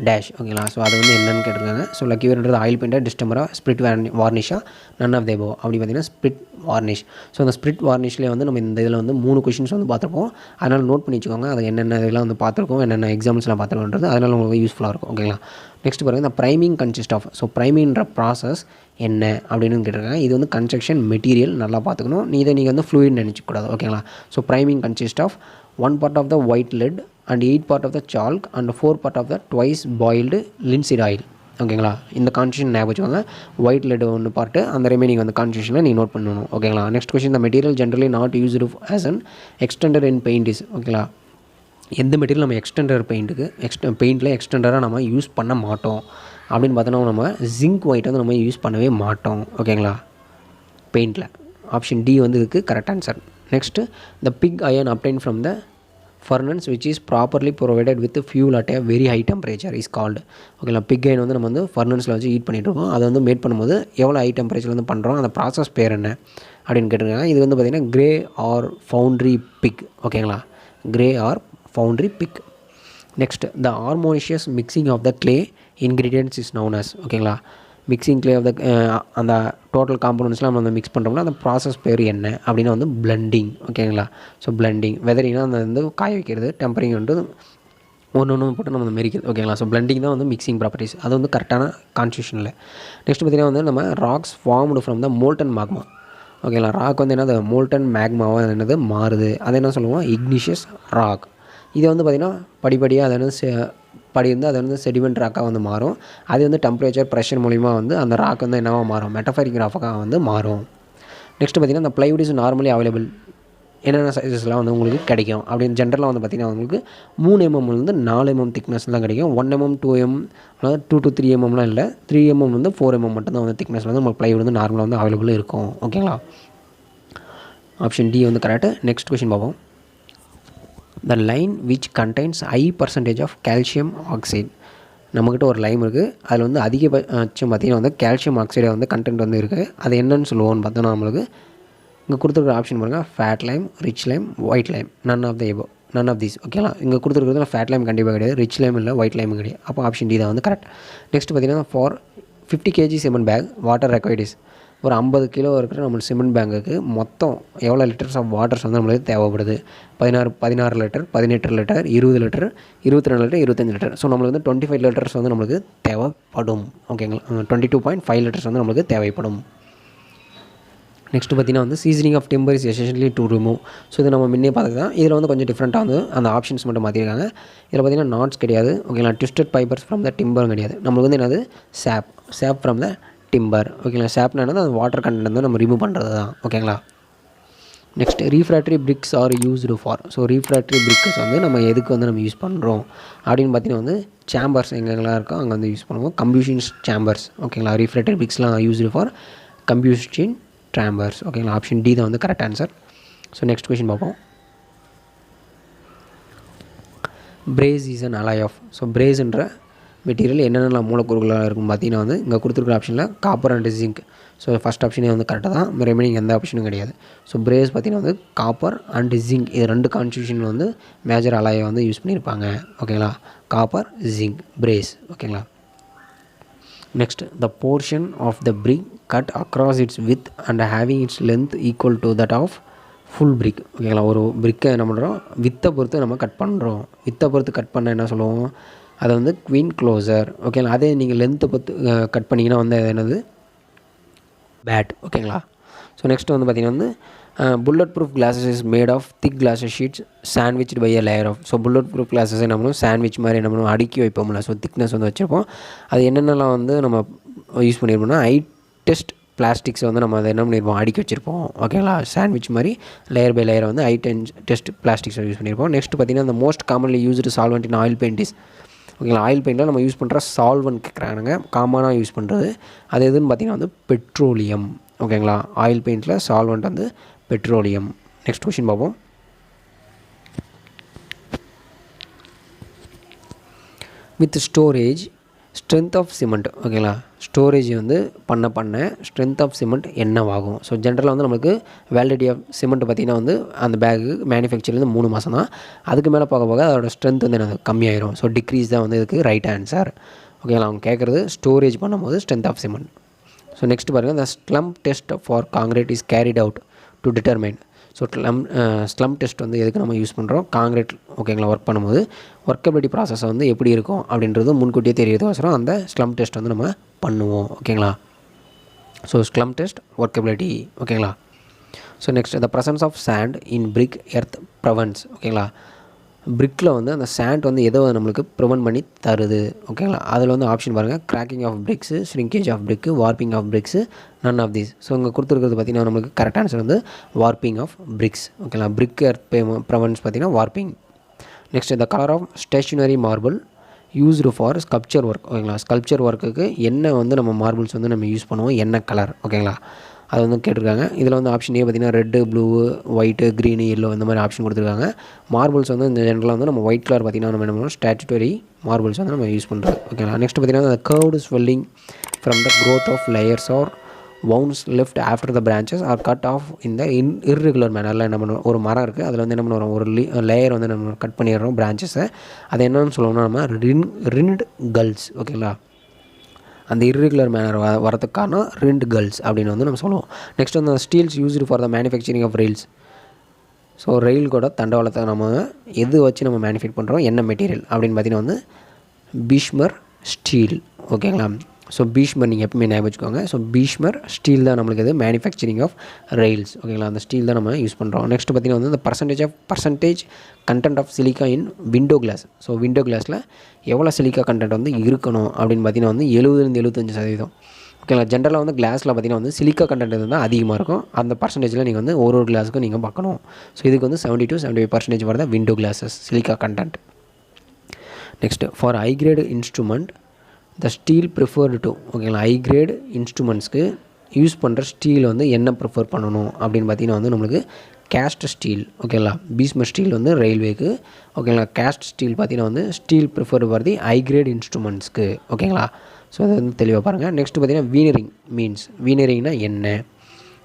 டேஷ் ஓகேங்களா. ஸோ அது வந்து என்னென்னு கேட்டிருக்காங்க. ஸோ லக்கி வேர்ன்றது ஆயில் பெயிண்டர், டிஸ்டம்பரா, ஸ்பிரிட் வார்னிஷா, நன் ஆஃப் த எபோவ் அப்படி பார்த்தீங்கன்னா ஸ்பிரிட் வார்னிஷ். ஸோ அந்த ஸ்பிரிட் வார்னிஷ்லேயே வந்து நம்ம இந்த இதில் வந்து 3 கொஷின்ஸ் வந்து பார்த்துருப்போம். அதனால் நோட் பண்ணி வச்சுக்கோங்க. அது என்னென்ன இதெல்லாம் வந்து பார்த்துருக்கோம், என்னென்ன எக்ஸாம்ஸ்லாம் பார்த்துருக்கோன்றது அதனால் உங்களுக்கு யூஸ்ஃபுல்லாக இருக்கும் ஓகேங்களா. நெக்ஸ்ட் பாருங்கள், இந்த ப்ரைமிங் கன்சிஸ்ட் ஆஃப். ஸோ ப்ரைமிங்ன்ற ப்ராசஸ் என்ன அப்படின்னு கேட்டிருக்காங்க. இது வந்து கன்ஸ்ட்ரக்ஷன் மெட்டீரியல் நல்லா பார்த்துக்கணும். இதை நீங்கள் வந்து ஃப்ளூயிட் நினச்சிக்கூடாது ஓகேங்களா. So priming consist of 1 part of the white lead and 8 part of the chalk and 4 part of the twice boiled linseed oil ஓகேங்களா. இந்த கான்ஸ்டியூஷன் ஞாபகம் வச்சுக்கோங்க. ஒயிட் லெட் ஒன்று பார்ட்டு, அந்த ரிமைனிங் வந்து கான்ஸ்டியூஷனில் நீங்கள் நோட் பண்ணணும் ஓகேங்களா. Next question, the material generally not used as an extender in paint is ஓகேங்களா. எந்த மெட்டீரியல் நம்ம எக்ஸ்டெண்டர் பெயிண்டில் எக்ஸ்டெண்டராக நம்ம யூஸ் பண்ண மாட்டோம் அப்படின்னு பார்த்தோன்னா நம்ம ஜிங்க் ஒயிட் வந்து நம்ம யூஸ் பண்ணவே மாட்டோம் ஓகேங்களா பெயிண்டில். ஆப்ஷன் டி வந்து இதுக்கு correct answer. Next, the pig iron obtained from the furnace which is properly provided with fuel at a very high temperature is called ஓகேங்களா. பிக் அயன் வந்து நம்ம வந்து ஃபர்னன்ஸில் வச்சு ஹீட் பண்ணிகிட்டு இருக்கோம். அதை வந்து மேட் பண்ணும்போது எவ்வளோ ஹை டெம்பரேச்சர் வந்து பண்ணுறோம், அந்த ப்ராசஸ் பேர் என்ன அப்படின்னு கேட்டிருக்காங்க. இது வந்து பார்த்திங்கன்னா கிரே ஆர் ஃபவுண்ட்ரி பிக் ஓகேங்களா. Grey or foundry pig. Next, the harmonious mixing of the clay ingredients is known as ஓகேங்களா. மிக்சிங் கிளே ஆஃப் த அந்த டோட்டல் காம்பனன்ட்ஸ்லாம் நம்ம வந்து மிக்ஸ் பண்ணுறோம்னா அந்த ப்ராசஸ் பேர் என்ன அப்படின்னா வந்து பிளெண்டிங் ஓகேங்களா. ஸோ பிளெண்டிங், வெதரிங்னா அந்த வந்து காய வைக்கிறது, டெம்பரிங் வந்து ஒன்று போட்டு நம்ம மெரிக்கிறது ஓகேங்களா. ஸோ பிளெண்டிங் தான் வந்து மிக்சிங் ப்ராப்பர்ட்டிஸ். அது வந்து கரெக்டான கான்ஸ்டியூஷனில். நெக்ஸ்ட் பார்த்திங்கன்னா வந்து நம்ம rocks formed from the molten magma ஓகேங்களா. ராக் வந்து என்னது மோல்டன் மேக்மாவாக என்னது மாறுது, அதை என்ன சொல்லுவோம் இக்னிஷியஸ் ராக். இதை வந்து பார்த்திங்கன்னா படிப்படியாக அதை வந்து வந்து அது வந்து செடிமெண்ட் ராக்காக வந்து மாறும். அது வந்து டெம்பரேச்சர் ப்ரெஷர் மூலிமா வந்து அந்த ராக் வந்து என்னவாக மாறும், மெட்டஃபரிக் ராக்காக வந்து மாறும். நெக்ஸ்ட் பார்த்திங்கன்னா இந்த ப்ளைவுட் இஸ் நார்மலி அவைலபிள் என்னென்ன சைஸஸ்லாம் வந்து உங்களுக்கு கிடைக்கும் அப்படின்னு ஜென்ரலாக வந்து பார்த்திங்கன்னா உங்களுக்கு 3 mm வந்து 4 mm திக்னஸ் தான் கிடைக்கும். 1 mm 2 mm அதாவது 2 to 3 mmலாம் இல்லை, 3 mm வந்து 4 mm மட்டும்தான் வந்து திக்னஸ் வந்து உங்களுக்கு ப்ளைவுட் வந்து நார்மலாக வந்து அவைலபிள் இருக்கும் ஓகேங்களா. ஆப்ஷன் டி வந்து கரெக்டு. நெக்ஸ்ட் கொஸ்டின் பார்ப்போம். The lime which contains high percentage of calcium oxide. நம்மக்கிட்ட ஒரு லைம் இருக்குது, அதில் வந்து அதிகபட்சம் பார்த்திங்கன்னா வந்து கால்சியம் ஆக்சைடை வந்து கண்டென்ட் வந்து இருக்குது. அது என்னன்னு சொல்லுவோம்னு பார்த்தோன்னா நம்மளுக்கு இங்கே கொடுத்துருக்குற ஆப்ஷன் பாருங்கள், fat lime, rich lime, white lime, none of the above, none of these ஓகேங்களா. இங்கே கொடுத்துருக்குறது ஃபேட் லைம் கண்டிப்பாக கிடையாது, ரிச் லைம் இல்லை, ஒயிட் லைம் கிடையாது. அப்போ ஆப்ஷன் டி தான் வந்து கரெக்ட். நெக்ஸ்ட் பார்த்திங்கன்னா for 50 kg cement bag water required ஒரு 50 கிலோ இருக்கிற நம்மளுக்கு சிமெண்ட் பேங்குக்கு மொத்தம் எவ்வளோ லிட்டர்ஸ் ஆஃப் வாட்டர்ஸ் வந்து நம்மளுக்கு தேவைப்படுது. 16 litre, 18 litre, 20 litre, 22 litre, 25 litre. So நம்மளுக்கு வந்து 25 லிட்டர்ஸ் வந்து நம்மளுக்கு தேவைப்படும் ஓகேங்களா. 22.5 லிட்டர்ஸ் வந்து நம்மளுக்கு தேவைப்படும். நெக்ஸ்ட்டு பார்த்திங்கன்னா வந்து seasoning of timber is essentially to remove. So இது நம்ம முன்னே பார்த்து தான், இதில் வந்து கொஞ்சம் டிஃப்ரெண்ட்டாக வந்து அந்த ஆப்ஷன்ஸ் மட்டும் மாற்றிருக்காங்க. இதில் பார்த்திங்கன்னா நாட்ஸ் கிடையாது ஓகேங்களா. ட்விஸ்டட் ஃபைபர்ஸ் ஃப்ரம் த டிம்பரும் கிடையாது. நம்மளுக்கு வந்து என்னது சேப் ஃப்ரம் த டிம்பர் ஓகேங்களா. சேப்னா என்னது அந்த வாட்டர் கண்டென்ட் வந்து நம்ம ரிமூவ் பண்ணுறது தான் ஓகேங்களா. Next, refractory bricks are used for. So refractory bricks வந்து நம்ம எதுக்கு வந்து நம்ம யூஸ் பண்ணுறோம் அப்படின்னு பார்த்தீங்கன்னா வந்து சேம்பர்ஸ் எங்கெங்கெல்லாம் இருக்கோ அங்கே வந்து யூஸ் பண்ணுவோம். கம்ப்யூஷன் சேம்பர்ஸ் ஓகேங்களா. ரீஃப்ராக்டரி பிரிக்ஸ்லாம் யூஸ்டு ஃபார் கம்ப்யூஷன் சேம்பர்ஸ் ஓகேங்களா. ஆப்ஷன் டி தான் வந்து correct answer. So next question பார்ப்போம். Brass is an alloy of. So பிரேஸ்ன்ற மெட்டீரியல் என்னென்ன மூலக்கூறுகளாக இருக்கும் பார்த்தீங்கன்னா வந்து இங்கே கொடுத்துருக்குற ஆப்ஷனில் copper and zinc. So first ஆப்ஷனே வந்து கரெக்டாக தான், ரிமைனிங் எந்த ஆப்ஷனும் கிடையாது. ஸோ பிரேஸ் பார்த்திங்கன்னா வந்து காப்பர் அண்ட் ஜிங்க் இது 2 கான்ஸ்டியூஷனில் வந்து மேஜர் அலாயை வந்து யூஸ் பண்ணியிருப்பாங்க ஓகேங்களா. காப்பர், ஜிங்க், பிரேஸ் ஓகேங்களா. Next, the portion of the brick cut across its width and having its length equal to that of full brick ஓகேங்களா. ஒரு பிரிக்கை என்ன பண்ணுறோம், வித்தை பொறுத்து நம்ம கட் பண்ணுறோம். வித்தை பொறுத்து கட் பண்ண என்ன சொல்லுவோம், அதை வந்து குவீன் க்ளோசர் ஓகேங்களா. அதே நீங்கள் லென்த்தை பொறுத்து கட் பண்ணிங்கன்னா வந்து என்னது பேட் ஓகேங்களா. ஸோ நெக்ஸ்ட் வந்து பார்த்திங்கன்னா வந்து bullet proof glasses is made of thick glasses sheets sandwich by a layer of. So bullet proof glasses என்ன பண்ணுவோம், சாண்ட்விச் மாதிரி என்ன பண்ணுவோம் அடுக்கி வைப்போம்ல. ஸோ திக்னஸ் வந்து வச்சுருப்போம். அது என்னென்னலாம் வந்து நம்ம யூஸ் பண்ணியிருப்போம்னா டெஸ்ட் பிளாஸ்டிக்ஸை வந்து நம்ம அதை என்ன பண்ணியிருப்போம் அடுக்கி வச்சுருப்போம் ஓகேங்களா. சாண்ட்விச் மாதிரி லேயர் பை லேயர் வந்து டெஸ்ட் பிளாஸ்டிக்ஸை யூஸ் பண்ணியிருப்போம். நெக்ஸ்ட் பார்த்திங்கன்னா அந்த most commonly used solvent in oil paint is ஓகேங்களா. ஆயில் பெயிண்டில் நம்ம யூஸ் பண்ணுற சால்வெண்ட் கேட்குறானுங்க, காமனாக யூஸ் பண்ணுறது அது எதுன்னு பார்த்திங்கன்னா வந்து பெட்ரோலியம் ஓகேங்களா. ஆயில் பெயிண்டில் சால்வெண்ட் வந்து பெட்ரோலியம். நெக்ஸ்ட் கொஸ்டின் பார்ப்போம். With storage strength of cement ஓகேங்களா, ஸ்டோரேஜ் வந்து பண்ண ஸ்ட்ரென்த் ஆஃப் சிமெண்ட் என்னவாகும். ஸோ ஜென்ரலாக வந்து நம்மளுக்கு வேலிடிட்டி ஆஃப் சிமெண்ட் பார்த்திங்கன்னா வந்து அந்த பேக்கு மேனுஃபேக்சர்லேருந்து 3 மாதம் தான். அதுக்கு மேலே போக அதோட ஸ்ட்ரென்த் வந்து எனக்கு கம்மியாயிரும். ஸோ டிக்ரீஸ் தான் வந்து இதுக்கு ரைட் ஆன்சர் ஓகேங்களா. அவங்க கேட்குறது ஸ்டோரேஜ் பண்ணும்போது strength of cement. So next பாருங்கள், the slump test for concrete is carried out to determine. So slump test வந்து எதுக்கு நம்ம யூஸ் பண்ணுறோம், காங்கிரீட் ஓகேங்களா ஒர்க் பண்ணும்போது ஒர்க்கபிலிட்டி ப்ராசஸ் வந்து எப்படி இருக்கும் அப்படின்றது முன்கூட்டியே தெரியறதுக்கோசரம் அந்த ஸ்லம் டெஸ்ட் வந்து நம்ம பண்ணுவோம் ஓகேங்களா. ஸோ ஸ்லம் டெஸ்ட் ஒர்க்கபிலிட்டி ஓகேங்களா. So next the presence of sand in brick earth prevents ஓகேங்களா. பிரிக்கில் வந்து அந்த சாண்ட் வந்து எதோ நம்மளுக்கு ப்ரிவென்ட் பண்ணி தருது ஓகேங்களா. அதில் வந்து ஆப்ஷன் பாருங்கள், cracking of bricks, shrinkage of brick, warping of bricks, none of these. So இங்கே கொடுத்துருக்கிறது பார்த்திங்கன்னா நம்மளுக்கு கரெக்ட் ஆன்சர் வந்து வார்ப்பிங் ஆஃப் பிரிக்ஸ் ஓகேங்களா. பிரிக் எர்த் ப்ரெவென்ட்ஸ் பார்த்திங்கன்னா warping. Next the colour of stationary marble used for sculpture work ஓகேங்களா. Sculpture ஒர்க்குக்கு என்ன வந்து நம்ம மார்பிள்ஸ் வந்து நம்ம யூஸ் பண்ணுவோம், என்ன கலர் ஓகேங்களா, அது வந்து கேட்டிருக்காங்க. இதில் வந்து ஆப்ஷன் ஏ பார்த்திங்கன்னா red, blue, white, green, yellow இந்த மாதிரி ஆப்ஷன் கொடுத்துருக்காங்க. மார்பிள்ஸ் வந்து இந்த ஜென்ரலாக வந்து நம்ம ஒயிட் கலர் பார்த்திங்கன்னா நம்ம என்ன பண்ணுவோம், ஸ்டாச்சுட்டரி மார்பிள்ஸ் வந்து நம்ம யூஸ் பண்ணுறோம் ஓகேங்களா. நெக்ஸ்ட் பார்த்திங்கன்னா curved swelling from the growth of layers are wounds left after the branches are cut off in the irregular mannerல என்ன பண்ணுவோம், ஒரு மரம் இருக்குது அதில் வந்து என்ன பண்ணுவோம், ஒரு லேயர் வந்து நம்ம கட் பண்ணிடுறோம் பிரான்ச்சஸை. அது என்னென்னு சொல்லணும்னா நம்ம ரிண்ட் கல்ஸ் ஓகேங்களா. அந்த இர்ரெகுலர் மேனர் வரதுக்கு காரணம் ரிண்ட் கல்ஸ் அப்படின்னு வந்து நம்ம சொல்லுவோம். நெக்ஸ்ட் வந்து steels used for the manufacturing of rails. So rail கூட தண்டவாளத்தை நம்ம எது வச்சு நம்ம மேனுஃபேக்சர் பண்ணுறோம், என்ன மெட்டீரியல் அப்படின்னு பார்த்தீங்கன்னா வந்து பீஷ்மர் ஸ்டீல் ஓகேங்களா. ஸோ பீஷ்மர் நீங்கள் எப்பவுமே ஞாபகம் வச்சுக்கோங்க. ஸோ பீஷ்மர் ஸ்டீல் தான் நம்மளுக்கு இது மேனுஃபேக்சரிங் ஆஃப் ரெயில்ஸ் ஓகேங்களா. அந்த ஸ்டீல் தான் நம்ம யூஸ் பண்ணுறோம். நெக்ஸ்ட் பார்த்திங்கன்னா வந்து இந்த percentage content of silica in window glass. So window கிளாஸில் எவ்வளோ சிலிக்கா கண்டென்ட் வந்து இருக்கணும் அப்படின்னு பார்த்தீங்கன்னா வந்து 70-75% ஓகேங்களா. ஜென்ரலாக வந்து கிளாஸில் பார்த்தீங்கன்னா வந்து சிலிக்கா கண்டென்ட் தான் அதிகமாக இருக்கும். அந்த பர்சன்டேஜில் நீங்கள் வந்து ஒரு கிளாஸுக்கும் நீங்கள் பார்க்கணும். ஸோ இதுக்கு வந்து 70-75% வரதான் window classes silica content. Next for high grade instrument the steel preferred to ஓகேங்களா. ஹை கிரேட் இன்ஸ்ட்ருமெண்ட்ஸ்க்கு யூஸ் பண்ணுற ஸ்டீல் வந்து என்ன ப்ரிஃபர் பண்ணணும் அப்படின்னு பார்த்தீங்கன்னா வந்து நம்மளுக்கு கேஸ்ட் ஸ்டீல் ஓகேங்களா. பீஷ்மர் ஸ்டீல் வந்து ரயில்வேக்கு ஓகேங்களா. கேஸ்ட் ஸ்டீல் பார்த்தீங்கன்னா வந்து steel preferred for the high grade இன்ஸ்ட்ருமெண்ட்ஸ்க்கு ஓகேங்களா. ஸோ அதை வந்து தெளிவாக பாருங்கள். நெக்ஸ்ட் பார்த்தீங்கன்னா வீனரிங்னா என்ன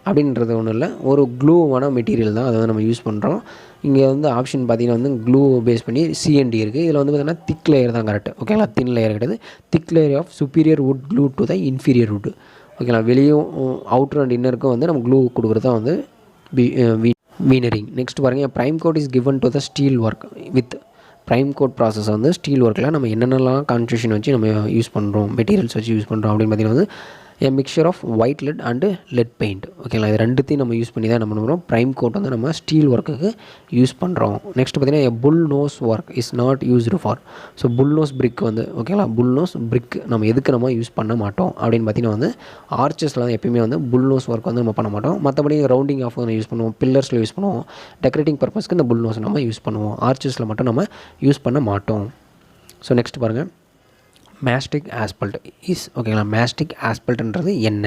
அப்படின்றது ஒன்றும் இல்லை, ஒரு க்ளூவான மெட்டீரியல் தான், அதை வந்து நம்ம யூஸ் பண்ணுறோம். இங்கே வந்து ஆப்ஷன் பார்த்திங்கன்னா வந்து க்ளூ பேஸ் பண்ணி சிஎன்டி இருக்குது. இதில் வந்து பார்த்திங்கன்னா திக் லேயர் தான் கரெக்ட் ஓகேங்களா. தின் லேயர் கிடையாது, thick layer of superior wood glue to the inferior wood ஓகேங்களா. வெளியும் அவுட்டர் அண்ட் இன்னருக்கும் வந்து நம்ம க்ளூ கொடுக்குறது தான் வந்து வீனரிங். நெக்ஸ்ட் பாருங்கள், prime coat is given to the steel work with prime coat process வந்து ஸ்டீல் ஒர்க்கில் நம்ம என்னென்னலாம் கான்ட்ரிபியூஷன் வச்சு நம்ம யூஸ் பண்ணுறோம், மெட்டீரியல்ஸ் வச்சு யூஸ் பண்ணுறோம் அப்படின்னு பார்த்திங்கன்னா வந்து a mixture of white lead and lead paint ஓகேங்களா. இது ரெண்டுத்தையும் நம்ம யூஸ் பண்ணி தான் நம்ம பண்ணுறோம். ப்ரைம் கோட் வந்து நம்ம ஸ்டீல் ஒர்க்குக்கு யூஸ் பண்ணுறோம். நெக்ஸ்ட் பார்த்திங்கன்னா bull nose work is not used for. So bull nose brick வந்து ஓகேங்களா, புல் நோஸ் பிரிக் நம்ம எதுக்கு நம்ம யூஸ் பண்ண மாட்டோம் அப்படின்னு பார்த்தீங்கன்னா வந்து ஆர்ச்சஸில் எப்பயுமே வந்து புல் நோஸ் ஒர்க் வந்து நம்ம பண்ண மாட்டோம். மற்றபடி ரவுண்டிங் ஆஃப் வந்து யூஸ் பண்ணுவோம், பில்லர்ஸில் யூஸ் பண்ணுவோம், டெக்கரேட்டிங் பர்பஸ்க்கு இந்த புல் நோஸ் நம்ம யூஸ் பண்ணுவோம். ஆர்ச்சஸில் மட்டும் நம்ம யூஸ் பண்ண மாட்டோம். ஸோ நெக்ஸ்ட் பாருங்கள், மேஸ்டிக் ஆஸ்பல்ட் இஸ் ஓகேங்களா. மேஸ்டிக் ஆஸ்பல்ட்ன்றது என்ன,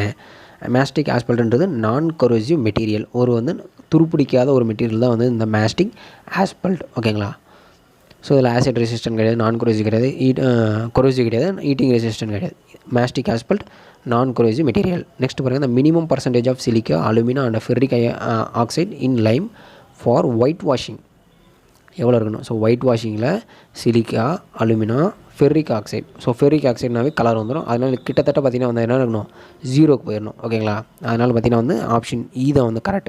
மேஸ்டிக் ஆஸ்பல்ட்ன்றது நான் கொரோசிவ் மெட்டீரியல், ஒரு வந்து துருப்பிடிக்காத ஒரு மெட்டீரியல் தான் வந்து இந்த மேஸ்டிக் ஆஸ்பல்ட் ஓகேங்களா. ஸோ இதில் ஆசிட் ரெசிஸ்டன்ட் கிடையாது, நான் கொரோசிவ் கிடையாது, கொரோசிவ் கிடையாது, ஈட்டிங் ரெசிஸ்டன்ட் கிடையாது. மேஸ்டிக் ஆஸ்பல்ட் நான் கொரோசிவ் மெட்டீரியல். நெக்ஸ்ட் பாருங்கள், இந்த minimum percentage of silica, alumina and ferric oxide in lime for white washing எவ்வளோ இருக்கணும். ஸோ ஒயிட் வாஷிங்கில் silica, alumina, ferric oxide. So ferric ஆக்சைடுனாவே கலர் வந்துடும். அதனால் கிட்டத்தட்ட பார்த்திங்கன்னா வந்து என்ன இருக்கணும், 0க்கு போயிடணும் ஓகேங்களா. அதனால் பார்த்திங்கன்னா வந்து ஆப்ஷன் இ தான் வந்து கரெக்ட்.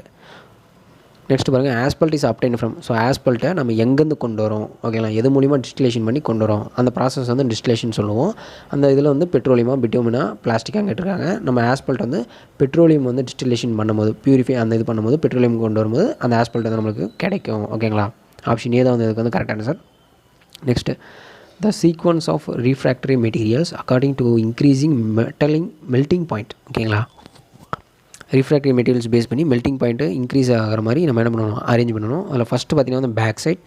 நெக்ஸ்ட் பாருங்கள், ஆஸ்பல்ட் இஸ் அப்டைன் ஃப்ரம். ஸோ ஆஸ்பல்ட்டை நம்ம எங்கேருந்து கொண்டு வரோம் ஓகேங்களா, எது மூலிமா டிஸ்டிலேஷன் பண்ணி கொண்டு வரோம், அந்த ப்ராசஸ் வந்து டிஸ்டிலேஷன் சொல்லுவோம். அந்த இதில் வந்து பெட்ரோலியமா, பிட்யூமினா, பிளாஸ்டிக்காக கேட்டிருக்காங்க. நம்ம ஆஸ்பல்ட் வந்து பெட்ரோலியம் வந்து டிஸ்டிலேஷன் பண்ணும்போது, பியூரிஃபை அந்த இது பண்ணும்போது பெட்ரோலியம் கொண்டு வரும்போது அந்த ஆஸ்பல்ட் வந்து நம்மளுக்கு கிடைக்கும் ஓகேங்களா. ஆப்ஷன் ஏ தான் வந்து இதுக்கு வந்து correct answer. Next the sequence of refractory materials according to increasing melting point ஓகேங்களா. refractory materials பேஸ் பண்ணி மெல்ட்டிங் பாயிண்ட்டு இன்க்ரீஸ் ஆகிற மாதிரி நம்ம என்ன பண்ணணும், அரேஞ்ச் பண்ணணும். அதில் ஃபஸ்ட்டு பார்த்திங்கன்னா வந்து bauxite,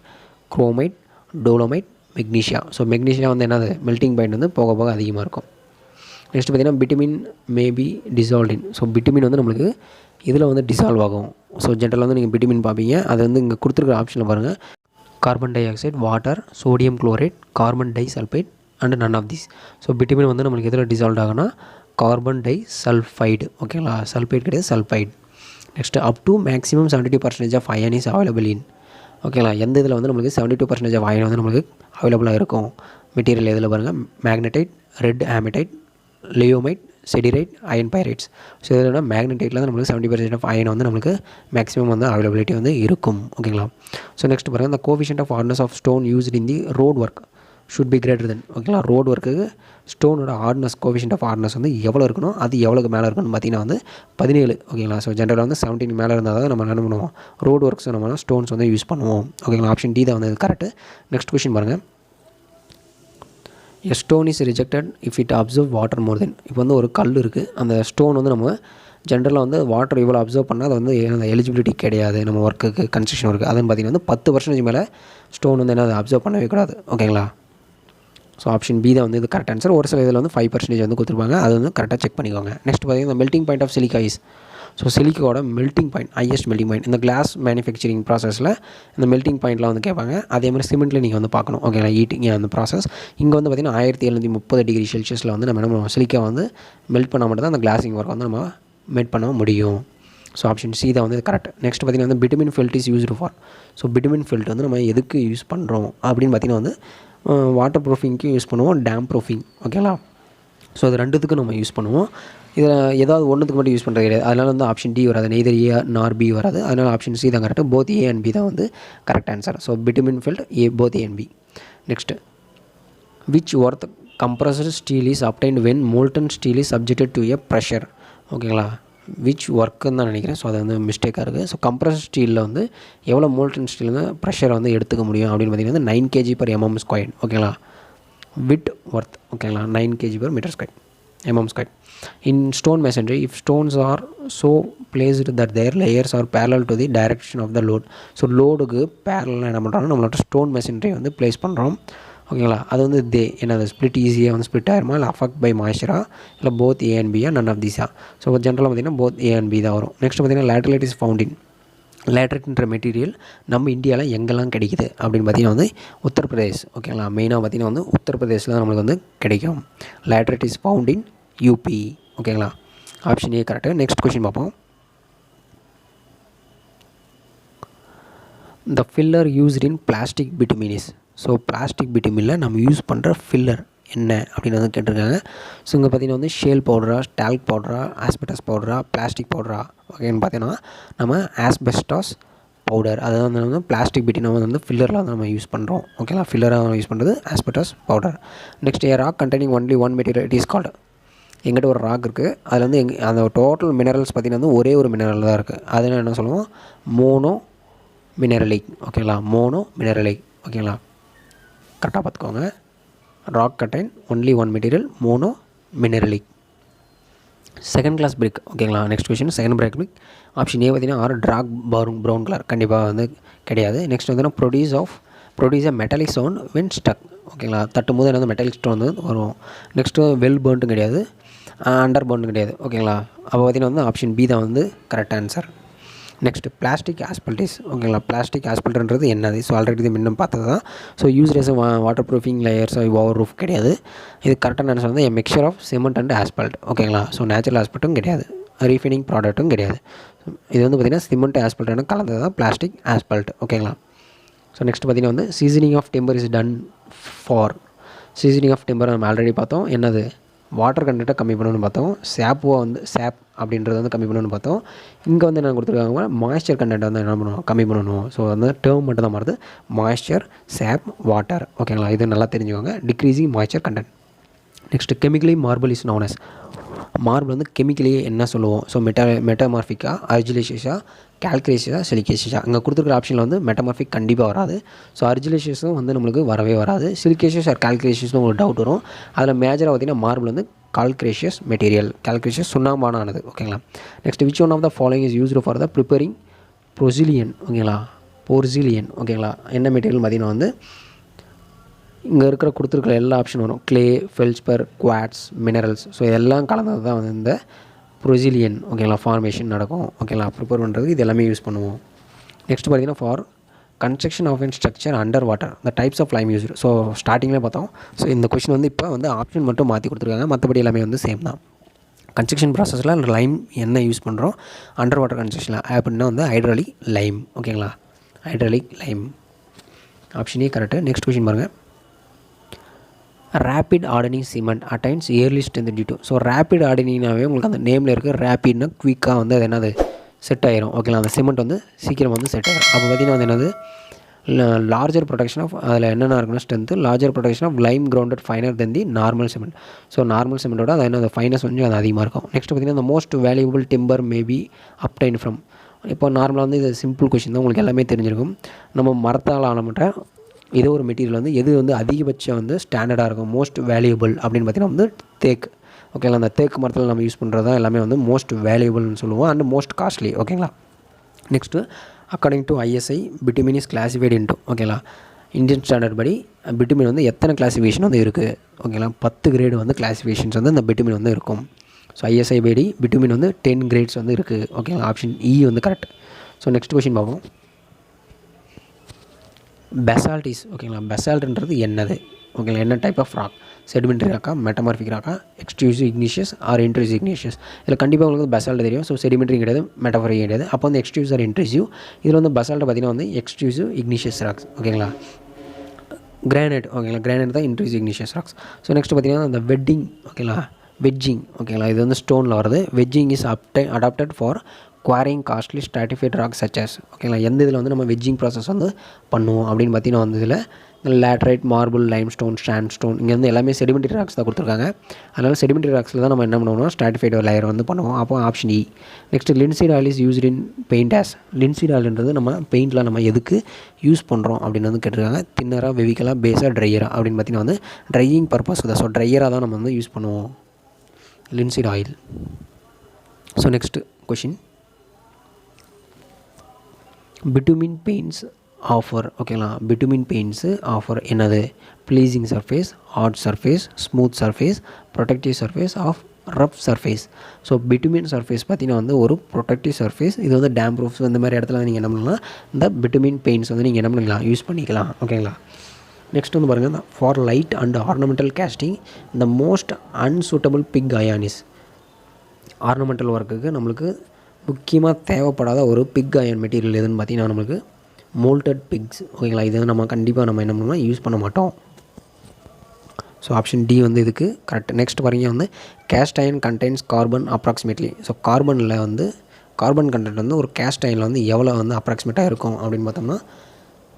chromite, dolomite, magnesia. So magnesia வந்து என்னது, மெல்ட்டிங் பாயிண்ட் வந்து போக போக அதிகமாக இருக்கும். நெக்ஸ்ட் பார்த்திங்கன்னா பிட்டமின் மேபி டிசால்வ்ட் இன். ஸோ பிட்டமின் வந்து நம்மளுக்கு இதில் வந்து டிசால்வ் ஆகும். ஸோ ஜென்ரலாக வந்து நீங்கள் பிட்டமின் பார்ப்பீங்க, அது வந்து இங்கே கொடுத்துருக்குற ஆப்ஷனில் பாருங்கள், carbon dioxide, water, sodium chloride, carbon disulphite, and none of these. So bitumen வந்து நம்மளுக்கு எதில் டிசால்வ் ஆகுனா கார்பன் டை சல்ஃபைடு, ஓகேங்களா, சல்ஃபைட் கிடையாது sulphide. Next up to maximum 72% of iron is available in, ஓகேங்களா, எந்த இதில் வந்து நம்மளுக்கு 72% ஆஃப் அயன் வந்து நம்மளுக்கு அவைலபிளாக இருக்கும் மெட்டீரியல் எதில் பாருங்கள், magnetite, red haematite, limonite, siderite, iron pyrites. So இதில் மேக்னடைட்டில் வந்து நம்மளுக்கு 70% ஆஃப் அயன் வந்து நம்மளுக்கு மேக்ஸிமம் வந்து அவைலபிலிட்டி வந்து இருக்கும், ஓகேங்களா. ஸோ நெக்ஸ்ட் பாருங்கள், இந்த coefficient of hardness of stone used in the road work should be greater than, ஓகேங்களா, ரோட் ஒர்க்குக்கு ஸ்டோனோட ஹார்ட்னஸ் கோஎஃபிஷியன்ட் ஆஃப் ஹார்ட்னஸ் வந்து எவ்வளோ இருக்கணும், அது எவ்வளோக்கு மேலே இருக்கணும்னு பார்த்தீங்கன்னா வந்து 17, ஓகேங்களா. ஸோ ஜென்ரலாக வந்து 17 மேலே இருந்தால் தான் நம்ம என்ன பண்ணுவோம், ரோட் ஒர்க்ஸ் நம்ம ஸ்டோன்ஸ் வந்து யூஸ் பண்ணுவோம், ஓகேங்களா. ஆப்ஷன் டி தான் வந்து கரெக்டு. நெக்ஸ்ட் கொஸ்டின் பாருங்கள், a stone is rejected if it absorb water more than. இப்போ வந்து ஒரு கல் இருக்குது, அந்த ஸ்டோன் வந்து நம்ம ஜென்ரலாக வந்து வாட்டர் இவ்வளோ அப்சர்வ் பண்ணால் அது வந்து அந்த எலிஜிபிலிட்டி கிடையாது நம்ம ஒர்க்குக்கு, கன்ஸ்ட்ரக்ஷன் ஒர்க்கு. அதுன்னு பார்த்தீங்கன்னா வந்து 10% மேலே ஸ்டோன் வந்து என்ன அப்சர்வ் பண்ணவே கூடாது, ஓகேங்களா. ஸோ ஆப்ஷன் பி தான் வந்து இது கரெக்ட் ஆன்சர். ஒரு சில இதில் வந்து 5% வந்து கொடுத்துருப்பாங்க, அது வந்து கரெக்டாக செக் பண்ணிக்கோங்க. நெக்ஸ்ட் பார்த்தீங்கன்னா melting point of silica is. So சிலிக்காவோட melting point, highest melting point இந்த கிளாஸ் மேனுஃபேக்சரிங் ப்ராசஸில் இந்த மெல்ட்டிங் பாயிண்ட்லாம் வந்து கேட்பாங்க. அதே மாதிரி சிமெண்ட்டில் நீங்கள் வந்து பார்க்கணும், ஓகேங்களா, ஹீட்டிங் அந்த ப்ராசஸ். இங்கே வந்து பார்த்திங்கன்னா 1730 டிகிரி செல்சியஸில் வந்து நம்ம என்ன பண்ணுவோம், சிலிக்கா வந்து மெல்ட் பண்ணால் மட்டும் தான் அந்த கிளாஸிங் ஒர்க் வந்து நம்ம மேட் பண்ண முடியும். ஸோ ஆப்ஷன் சி தான் வந்து கரெக்ட். நெக்ஸ்ட் பார்த்திங்கன்னா வந்து bitumen felt is used for. So bitumen felt வந்து நம்ம எதுக்கு யூஸ் பண்ணுறோம் அப்படின்னு பார்த்திங்கன்னா வந்து வாட்டர் ப்ரூஃபிங்க்கும் யூஸ் பண்ணுவோம், டேம் ப்ரூஃபிங், ஓகேங்களா. ஸோ அது ரெண்டுத்துக்கும் நம்ம யூஸ் பண்ணுவோம். இதில் ஏதாவது ஒன்றுத்துக்கு மட்டும் யூஸ் பண்ணுறது கிடையாது. அதனால் வந்து ஆப்ஷன் டி வராது, நெய்தர் ஏ நார் பி வராது. அதனால் ஆப்ஷன் சி தான் correct. Both A and B தான் வந்து correct answer. So bitumen felt A, both A and B. Next, which worth compressed steel is obtained when molten steel is subjected to a pressure, ஓகேங்களா. Which ஒர்க்குன்னு தான் நினைக்கிறேன். So அது வந்து மிஸ்டேக்காக இருக்குது. So compressed ஸ்டீலில் வந்து எவ்வளோ மோல்டன் ஸ்டீல் வந்து ப்ரெஷரை வந்து எடுத்துக்க முடியும் அப்படின்னு பார்த்தீங்கன்னா வந்து 9 kg/mm², ஓகேங்களா. விட் ஒர்த், ஓகேங்களா, 9 kg/m², mm². In stone masonry, if stones are so placed that their layers are parallel to the direction of the load, so லோடுக்கு பேரலாக என்ன பண்ணுறாங்க, நம்மளோட ஸ்டோன் மெஷினரி வந்து ப்ளேஸ் பண்ணுறோம், ஓகேங்களா. அது வந்து என்னது ஸ்ப்ளிட் ஈஸியாக வந்து ஸ்ப்ளிட் ஆயிருமா, இல்லை அஃபெக்ட் பை மாய்ச்சரா, இல்லை போத் ஏ அண்ட் பியா, நன் ஆஃப் தீஸா. ஸோ ஜென்ரலாக பார்த்திங்கன்னா போத் ஏ அண்ட் பி தான் வரும். நெக்ஸ்ட் பார்த்திங்கன்னா லேட்டரைட் இஸ் ஃபவுண்ட் இன். லேட்டரைட்ன்ற மெட்டீரியல் நம்ம இந்தியாவில் எங்கெல்லாம் கிடைக்குது அப்படின்னு பார்த்தீங்கன்னா வந்து உத்தரப்பிரதேஷ், ஓகேங்களா. மெயினாக பார்த்திங்கன்னா வந்து உத்தரப்பிரதேசில் நம்மளுக்கு வந்து கிடைக்கும். Laterite is found in UP, ஓகேங்களா. Option A correct. Next question பார்ப்போம். The filler used in plastic bitumen is. So plastic பிட்டுமினில் நம்ம யூஸ் பண்ணுற ஃபில்லர் என்ன அப்படின்னு வந்து கேட்டிருக்காங்க. ஸோ இங்கே பார்த்திங்கன்னா வந்து ஷேல் பவுடரா, டால்க் பவுடரா, ஆஸ்பெட்டாஸ் பவுடரா, பிளாஸ்டிக் பவுடரா, ஓகேன்னு பார்த்தீங்கன்னா நம்ம ஆஸ்பெஸ்டாஸ் பவுடர், அதை வந்து பிளாஸ்டிக் பிட்டினை வந்து ஃபில்லரில் வந்து நம்ம யூஸ் பண்ணுறோம், ஓகேங்களா. ஃபில்லராக யூஸ் பண்ணுறது asbestos powder. Next, A rock containing only one material it is called. எங்கிட்ட ஒரு ராக் இருக்குது, அதில் வந்து அந்த டோட்டல் மினரல்ஸ் பார்த்திங்கன்னா வந்து ஒரே ஒரு மினரல் தான் இருக்குது. அதில் என்ன சொல்லுவோம், மோனோ மினரலிக், ஓகேங்களா. மோனோ மினரலிக், ஓகேங்களா, கரெக்டாக பார்த்துக்கோங்க. Rock contain only one material, monomineralic. Second class brick, ஓகேங்களா. Next question, second brick option A பார்த்திங்கன்னா ஆர் டார்க் ப்ரௌன் கலர், கண்டிப்பாக வந்து கிடையாது. நெக்ஸ்ட் வந்து produce a metallic sound when stuck, ஓகேங்களா. தட்டும் போது என்ன மெட்டாலிக் ஸ்டோன் வந்து வரும். நெக்ஸ்ட்டு வெல் பர்ன்ட்டும் கிடையாது, அண்டர் பர்ன்ட்டும் கிடையாது, ஓகேங்களா. அப்போ பார்த்திங்கன்னா வந்து ஆப்ஷன் பி தான் வந்து கரெக்ட் ஆன்சர். நெக்ஸ்ட், பிளாஸ்டிக் ஆஸ்பல்டிஸ், ஓகேங்களா. பிளாஸ்டிக் ஆஸ்பல்ட்ன்றது என்னது? ஸோ ஆல்ரெடி இது முன்னும் பார்த்தது தான். So use S water proofing layers, over roof கிடையாது. இது கரெக்டான ஆன்சர் வந்து மிக்சர் ஆஃப் சிமெண்ட் அண்ட் ஆஸ்பல்ட், ஓகேங்களா. ஸோ நேச்சுரல் ஆஸ்பல்ட்டும் கிடையாது, ரீஃபைனிங் ப்ராடக்ட்டும் கிடையாது. இது வந்து பார்த்திங்கன்னா சிமெண்ட் ஆஸ்பல்ட்டான கலந்தது தான் பிளாஸ்டிக் ஆஸ்பல்ட், ஓகேங்களா. ஸோ நெக்ஸ்ட் பார்த்திங்கன்னா வந்து seasoning of timber is done for. Seasoning of timber நம்ம ஆல்ரெடி பார்த்தோம், என்னது வாட்டர் கண்டென்ட்டை கம்மி பண்ணணும்னு பார்த்தோம். சேப் அப்படின்றது வந்து கம்மி பண்ணணும்னு பார்த்தோம். இங்கே வந்து என்ன கொடுத்துருக்காங்க, மாய்ஸ்சர் கண்டென்ட் வந்து என்ன பண்ணணும், கம்மி பண்ணணும். ஸோ வந்து டேர்ம் மட்டும் தான் மாறுது, மாய்ஸ்சர், சேப், வாட்டர், ஓகேங்களா. இது நல்லா தெரிஞ்சுக்கோங்க, decreasing moisture content. Next, chemically marble is known as. Marble வந்து கெமிக்கலியே என்ன சொல்லுவோம்? ஸோ மெட்டமார்ஃபிக்கா, அர்ஜிலேஷியஸா, கால்குலேஷியஸா, சிலிகேஷியஸா. அங்கே கொடுத்துருக்குற ஆப்ஷனில் வந்து மெட்டமார்ஃபிக் கண்டிப்பாக வராது. ஸோ அர்ஜிலேஷியஸும் வந்து நம்மளுக்கு வரவே வராது. சிலிகேஷியஸ் ஆர் கால்குலேஷியஸ்னு உங்களுக்கு டவுட் வரும். அதில் மேஜராக பார்த்திங்கன்னா மார்பிள் வந்து கால்குலேஷியஸ் மெட்டீரியல், கால்குலேஷியஸ் சுண்ணாம்பானது, ஓகேங்களா. Next, which one of the following is used for the preparing porcelain, ஓகேங்களா. பொர்சிலியன், ஓகேங்களா. என்ன மெட்டீரியல் பார்த்திங்கன்னா வந்து இங்கே இருக்கிற கொடுத்துருக்குற எல்லா ஆப்ஷன் வரும். Clay, feldspar, quartz, minerals. So இதெல்லாம் கலந்தது தான் வந்து இந்த பொர்சிலியன், ஓகேங்களா, ஃபார்மேஷன் நடக்கும், ஓகேங்களா. ப்ரிப்பேர் பண்ணுறது இது எல்லாமே யூஸ் பண்ணுவோம். நெக்ஸ்ட் பார்த்திங்கன்னா for construction of an structure under water the types of lime used. So ஸ்டார்டிங்கில் பார்த்தோம். ஸோ இந்த கொஷின் வந்து இப்போ வந்து ஆப்ஷன் மட்டும் மாற்றி கொடுத்துருக்காங்க, மற்றபடி எல்லாமே வந்து சேம் தான். கன்ஸ்ட்ரக்ஷன் ப்ராசஸில் லைம் என்ன யூஸ் பண்ணுறோம், அண்டர் வாட்டர் கன்ஸ்ட்ரக்ஷனில் அப்படின்னா வந்து ஹைட்ராலிக் லைம். ஓகேங்களா, hydraulic lime. Option A correct. Next question பாருங்கள். Rapid hardening cement attains early strength due to. So rapid ஆர்டனிங்னாவே உங்களுக்கு அந்த நேமில் இருக்குது. ரேப்பிட்னா குயிக்காக வந்து அது என்னது செட் ஆயிரும். ஓகேங்களா, அந்த சிமெண்ட் வந்து சீக்கிரம் வந்து செட் ஆயிரும். அப்போ பார்த்தீங்கன்னா வந்து என்னது லார்ஜர் ப்ரொடக்ஷன் ஆஃப், அதில் என்னென்ன இருக்குன்னா strength, larger production of lime grounded finer then the normal cement. So normal சிமெண்ட்டோட அது என்ன ஃபைனஸ் கொஞ்சம் அது அதிகமாக இருக்கும். நெக்ஸ்ட் பார்த்திங்கன்னா இந்த most valuable timber maybe obtained from. இப்போ நார்மலாக வந்து இது சிம்பிள் கொஷின் தான், உங்களுக்கு எல்லாமே தெரிஞ்சிருக்கும். நம்ம மரத்தால் ஆனமட்ட ஏதோ ஒரு மெட்டீரியல் வந்து எது வந்து அதிகபட்சம் வந்து ஸ்டாண்டர்டாக இருக்கும், மோஸ்ட் வேல்யூபிள் அப்படின்னு பார்த்தீங்கன்னா வந்து தேக்கு. ஓகேங்களா, அந்த தேக்கு மரத்தில் நம்ம யூஸ் பண்ணுறது தான் எல்லாமே வந்து மோஸ்ட் வேல்யூபிள்னு சொல்லுவோம் அண்ட் மோஸ்ட் காஸ்ட்லி. ஓகேங்களா, next according to ISI bitumen is classified into. ஓகேங்களா, இந்தியன் ஸ்டாண்டர்ட் படி பிட்டுமின் வந்து எத்தனை கிளாசிஃபிகேஷன் வந்து இருக்குது. ஓகேங்களா, 10 கிரேடு வந்து கிளாசிஃபிகேஷன்ஸ் வந்து இந்த பிட்டுமின் வந்து இருக்கும். ஸோ ஐஎஸ்ஐ படி பிட்டுமின் வந்து 10 கிரேட்ஸ் வந்து இருக்குது. ஓகேங்களா, ஆப்ஷன் இ வந்து கரெக்ட். ஸோ நெக்ஸ்ட் கொஷின் பார்ப்போம். பெசால்டிஸ். ஓகேங்களா, பெசால்ட்ன்றது என்னது? ஓகேங்களா, என்ன டைப் ஆஃப் ராக்? செடிமெண்ட்ரி ராக்கா, மெட்டமார்பிக் ராக்கா, extrusive igneous or intrusive igneous? இதில் கண்டிப்பாக உங்களுக்கு பெசால்ட் தெரியும். ஸோ செடிமெண்ட்ரி கிடையாது, மெட்டமார்பிக் கிடையாது. அப்போ வந்து எக்ஸ்ட்ரூசிவ் ஆர் இன்ட்ரூசிவ். இதில் வந்து பெசால்ட்டை பார்த்தீங்கன்னா வந்து எக்ஸ்ட்ரூசிவ் இக்னிஷியஸ் ராக்ஸ். ஓகேங்களா, கிரானைட். ஓகேங்களா, கிரானைட் தான் intrusive igneous rocks. So next பார்த்தீங்கன்னா அந்த வெட்டிங். ஓகேங்களா, வெட்ஜிங். ஓகேங்களா, இது வந்து ஸ்டோனில் வருது. Wedging is adopted for quarrying costly stratified rock such as. ஓகேங்களா, எந்த இதில் வந்து நம்ம வெட்ஜிங் ப்ராசஸ் வந்து பண்ணுவோம் அப்படின்னு பார்த்தீங்கன்னா வந்து இதில் laterite, marble, limestone, sandstone, இங்கே வந்து எல்லாமே செடிமெண்ட்ரி ராக்ஸ் தான் கொடுத்துருக்காங்க. அதனால் செடிமெண்ட்ரி ராக்ஸில் தான் நம்ம என்ன பண்ணுவோம்னா ஸ்ட்ராட்டிஃபைட் லேயர் வந்து பண்ணுவோம். அப்போ option E. Next linseed oil is used in paint as. Linseed ஆயில்ன்றது நம்ம பெயிண்டில் நம்ம எதுக்கு யூஸ் பண்ணுறோம் அப்படின்னு வந்து கேட்டிருக்காங்க. தின்னராக, வெவிக்கலாக, பேஸாக, ட்ரையராக அப்படின்னு பார்த்தீங்கன்னா வந்து ட்ரையிங் பர்பஸ் தான். ஸோ ட்ரையராக தான் நம்ம வந்து யூஸ் பண்ணுவோம் linseed oil. So next question. Bitumen paints offer. ஓகேங்களா, பிட்டுமின் பெயிண்ட்ஸு ஆஃபர் என்னது? Pleasing surface, hard surface, smooth surface, protective surface of rough surface. So bitumen surface பார்த்தீங்கன்னா வந்து ஒரு ப்ரொடெக்டிவ் சர்ஃபேஸ். இது வந்து டேம் ப்ரூஃப்ஸ் இந்த மாதிரி இடத்துல நீங்கள் என்ன பண்ணலாம், இந்த பிட்டுமின் பெயிண்ட்ஸ் வந்து நீங்கள் என்ன பண்ணிக்கலாம், யூஸ் பண்ணிக்கலாம். ஓகேங்களா, நெக்ஸ்ட் வந்து பாருங்கள். For light and ornamental casting the most unsuitable pig iron is. Ornamental ஒர்க்குக்கு நம்மளுக்கு முக்கியமாக தேவைப்படாத ஒரு பிக் அயன் மெட்டீரியல் எதுன்னு பார்த்தீங்கன்னா நம்மளுக்கு மோல்டட் பிக்ஸ். ஓகேங்களா, இது வந்து நம்ம கண்டிப்பாக நம்ம என்ன பண்ணுவோம், யூஸ் பண்ண மாட்டோம். ஸோ ஆப்ஷன் டி வந்து இதுக்கு கரெக்ட். நெக்ஸ்ட் பாருங்க வந்து cast iron contains carbon approximately. So கார்பனில் வந்து கார்பன் கண்டென்ட் வந்து ஒரு கேஸ்ட் அயனில் வந்து எவ்வளோ வந்து அப்ராக்சிமேட்டாக இருக்கும் அப்படின்னு பார்த்தோம்னா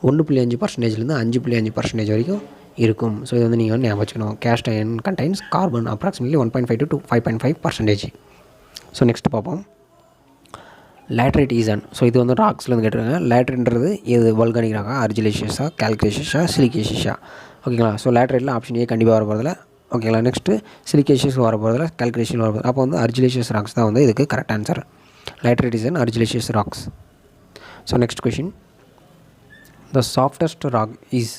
1.5%லேருந்து 5.5% வரைக்கும் இருக்கும். ஸோ இது வந்து நீங்கள் வந்து ஞாபகம் வச்சுக்கணும். Cast iron contains carbon approximately 1.5 to 5.5%. So next பார்ப்போம். Laterite is an. ஸோ இது வந்து ராக்ஸில் வந்து கேட்டிருக்காங்க. லேட்ரைட்ன்றது இது வல்கானிக் ராக்கா, அர்ஜிலேஷியஸா, கால்குலேஷியஸா, சிலிகேஷியஸா? ஓகேங்களா, ஸோ லேட்ரைட்டில் ஆப்ஷன் ஏ கண்டிப்பாக வர போகிறதில்ல. ஓகேங்களா, நெக்ஸ்ட்டு சிலிகேஷியஸ் வர போகிறதில்ல, கால்குலேஷன் வர போகிறது. அப்போ வந்து அர்ஜிலேஷியஸ் ராக்ஸ் தான் வந்து இதுக்கு correct answer. Laterite is an, argillaceous rocks. So next question. The softest rock is.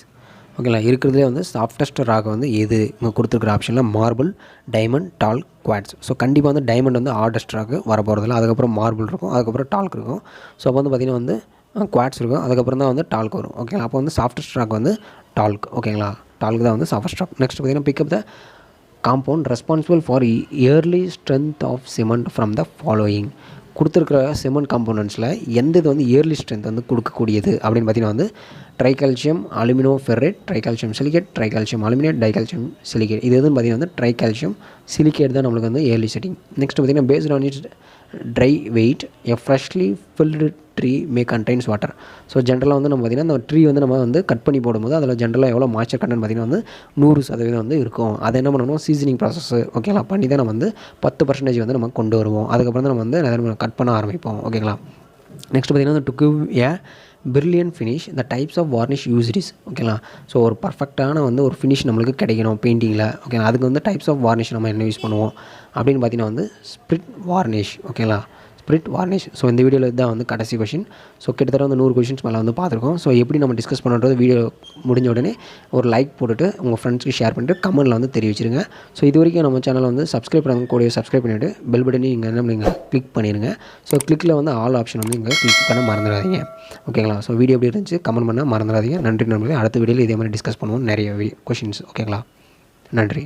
ஓகேங்களா, இருக்கிறதுலே வந்து சாஃப்டஸ்ட் ராக் வந்து எது? இங்கே கொடுத்துருக்குற ஆப்ஷனில் marble, diamond, talc, quartz. So கண்டிப்பாக வந்து டைமண்ட் வந்து ஹார்டஸ்ட் ராக்கு வர போகிறதில்ல. அதுக்கப்புறம் மார்பிள் இருக்கும், அதுக்கப்புறம் டால்க் இருக்கும். ஸோ அப்போ வந்து பார்த்திங்கன்னா வந்து குவாட்ஸ் இருக்கும், அதுக்கப்புறம் தான் வந்து டால்க் வரும். ஓகேங்களா, அப்போ வந்து சாஃப்டஸ்ட் ராக் வந்து டால்க். ஓகேங்களா, டால்க் தான் வந்து சாஃப்டஸ்ட் ராக். நெக்ஸ்ட் பார்த்திங்கன்னா pick up the compound responsible for early strength of cement from the following. கொடுத்துருக்குற சிமெண்ட் காம்போனன்ட்ஸில் எந்த இது வந்து இயர்லி ஸ்ட்ரென்த் வந்து கொடுக்கக்கூடியது அப்படின்னு பார்த்தீங்கன்னா வந்து tricalcium alumino ferrite, tricalcium silicate, tricalcium aluminate, dicalcium silicate. இது எதுன்னு பார்த்தீங்கன்னா வந்து ட்ரைகால்சியம் சிலிகேட் தான் நம்மளுக்கு வந்து இயர்லி செட்டிங். நெக்ஸ்ட் பார்த்தீங்கன்னா based on its dry weight a freshly felled tree may contains water. So ஜென்ரலாக வந்து நம்ம பார்த்திங்கன்னா அந்த ட்ரீ வந்து நம்ம வந்து கட் பண்ணி போடும்போது அதில் ஜென்ரலாக எவ்வளோ மாய்ச்சர் கண்டென்ட் பார்த்திங்கன்னா வந்து 100% வந்து இருக்கும். அதை என்ன பண்ணணும், சீசனிங் ப்ராசஸ் ஓகேங்களா பண்ணி தான் நம்ம வந்து 10% வந்து நம்ம கொண்டு வருவோம். அதுக்கப்புறம் தான் நம்ம வந்து நிறைய கட் பண்ண ஆரம்பிப்போம். ஓகேங்களா, நெக்ஸ்ட் பார்த்திங்கன்னா to give a brilliant finish the types of varnish used is. ஓகேங்களா, ஸோ ஒரு பர்ஃபெக்டான வந்து ஒரு ஃபினிஷ் நம்மளுக்கு கிடைக்கணும் பெயிண்டிங்கில். ஓகேங்களா, அதுக்கு வந்து டைப்ஸ் ஆஃப் வார்னிஷ் நம்ம என்ன யூஸ் பண்ணுவோம் அப்படின்னு பார்த்தீங்கன்னா வந்து ஸ்பிரிட் வார்னிஷ். ஓகேங்களா, ஸ்பிரிட் வார்னிஷ். ஸோ இந்த வீடியோவில் இதுதான் வந்து கடைசி கொஷின். ஸோ கிட்டத்தட்ட வந்து 100 கொஷின்ஸ் மேலே வந்து பார்த்துருக்கோம். ஸோ எப்படி நம்ம டிஸ்கஸ் பண்ணுறது வீடியோ முடிஞ்ச உடனே ஒரு லைக் போட்டுட்டு உங்கள் ஃப்ரெண்ட்ஸ்க்கு ஷேர் பண்ணிட்டு கமெண்ட்டில் வந்து தெரிவிச்சிருங்க. ஸோ இது வரைக்கும் நம்ம சேனலை வந்து சப்ஸ்கிரைப் பண்ணாமல் கூட சப்ஸ்கிரைப் பண்ணிவிட்டு பெல் பட்டனையும் இங்கே என்ன நீங்கள் கிளிக் பண்ணிடுங்க. ஸோ கிளிக்கில் வந்து ஆல் ஆப்ஷன் வந்து இங்கே கிளிக் பண்ண மறந்துடாதீங்க. ஓகேங்களா? ஸோ வீடியோ எப்படி இருந்துச்சு கமெண்ட் பண்ண மறந்துடாதீங்க. நன்றி நண்பர்களே. அடுத்த வீடியோவில் இதே மாதிரி டிஸ்கஸ் பண்ணுவோம் நிறைய கொஷின்ஸ். ஓகேங்களா? நன்றி.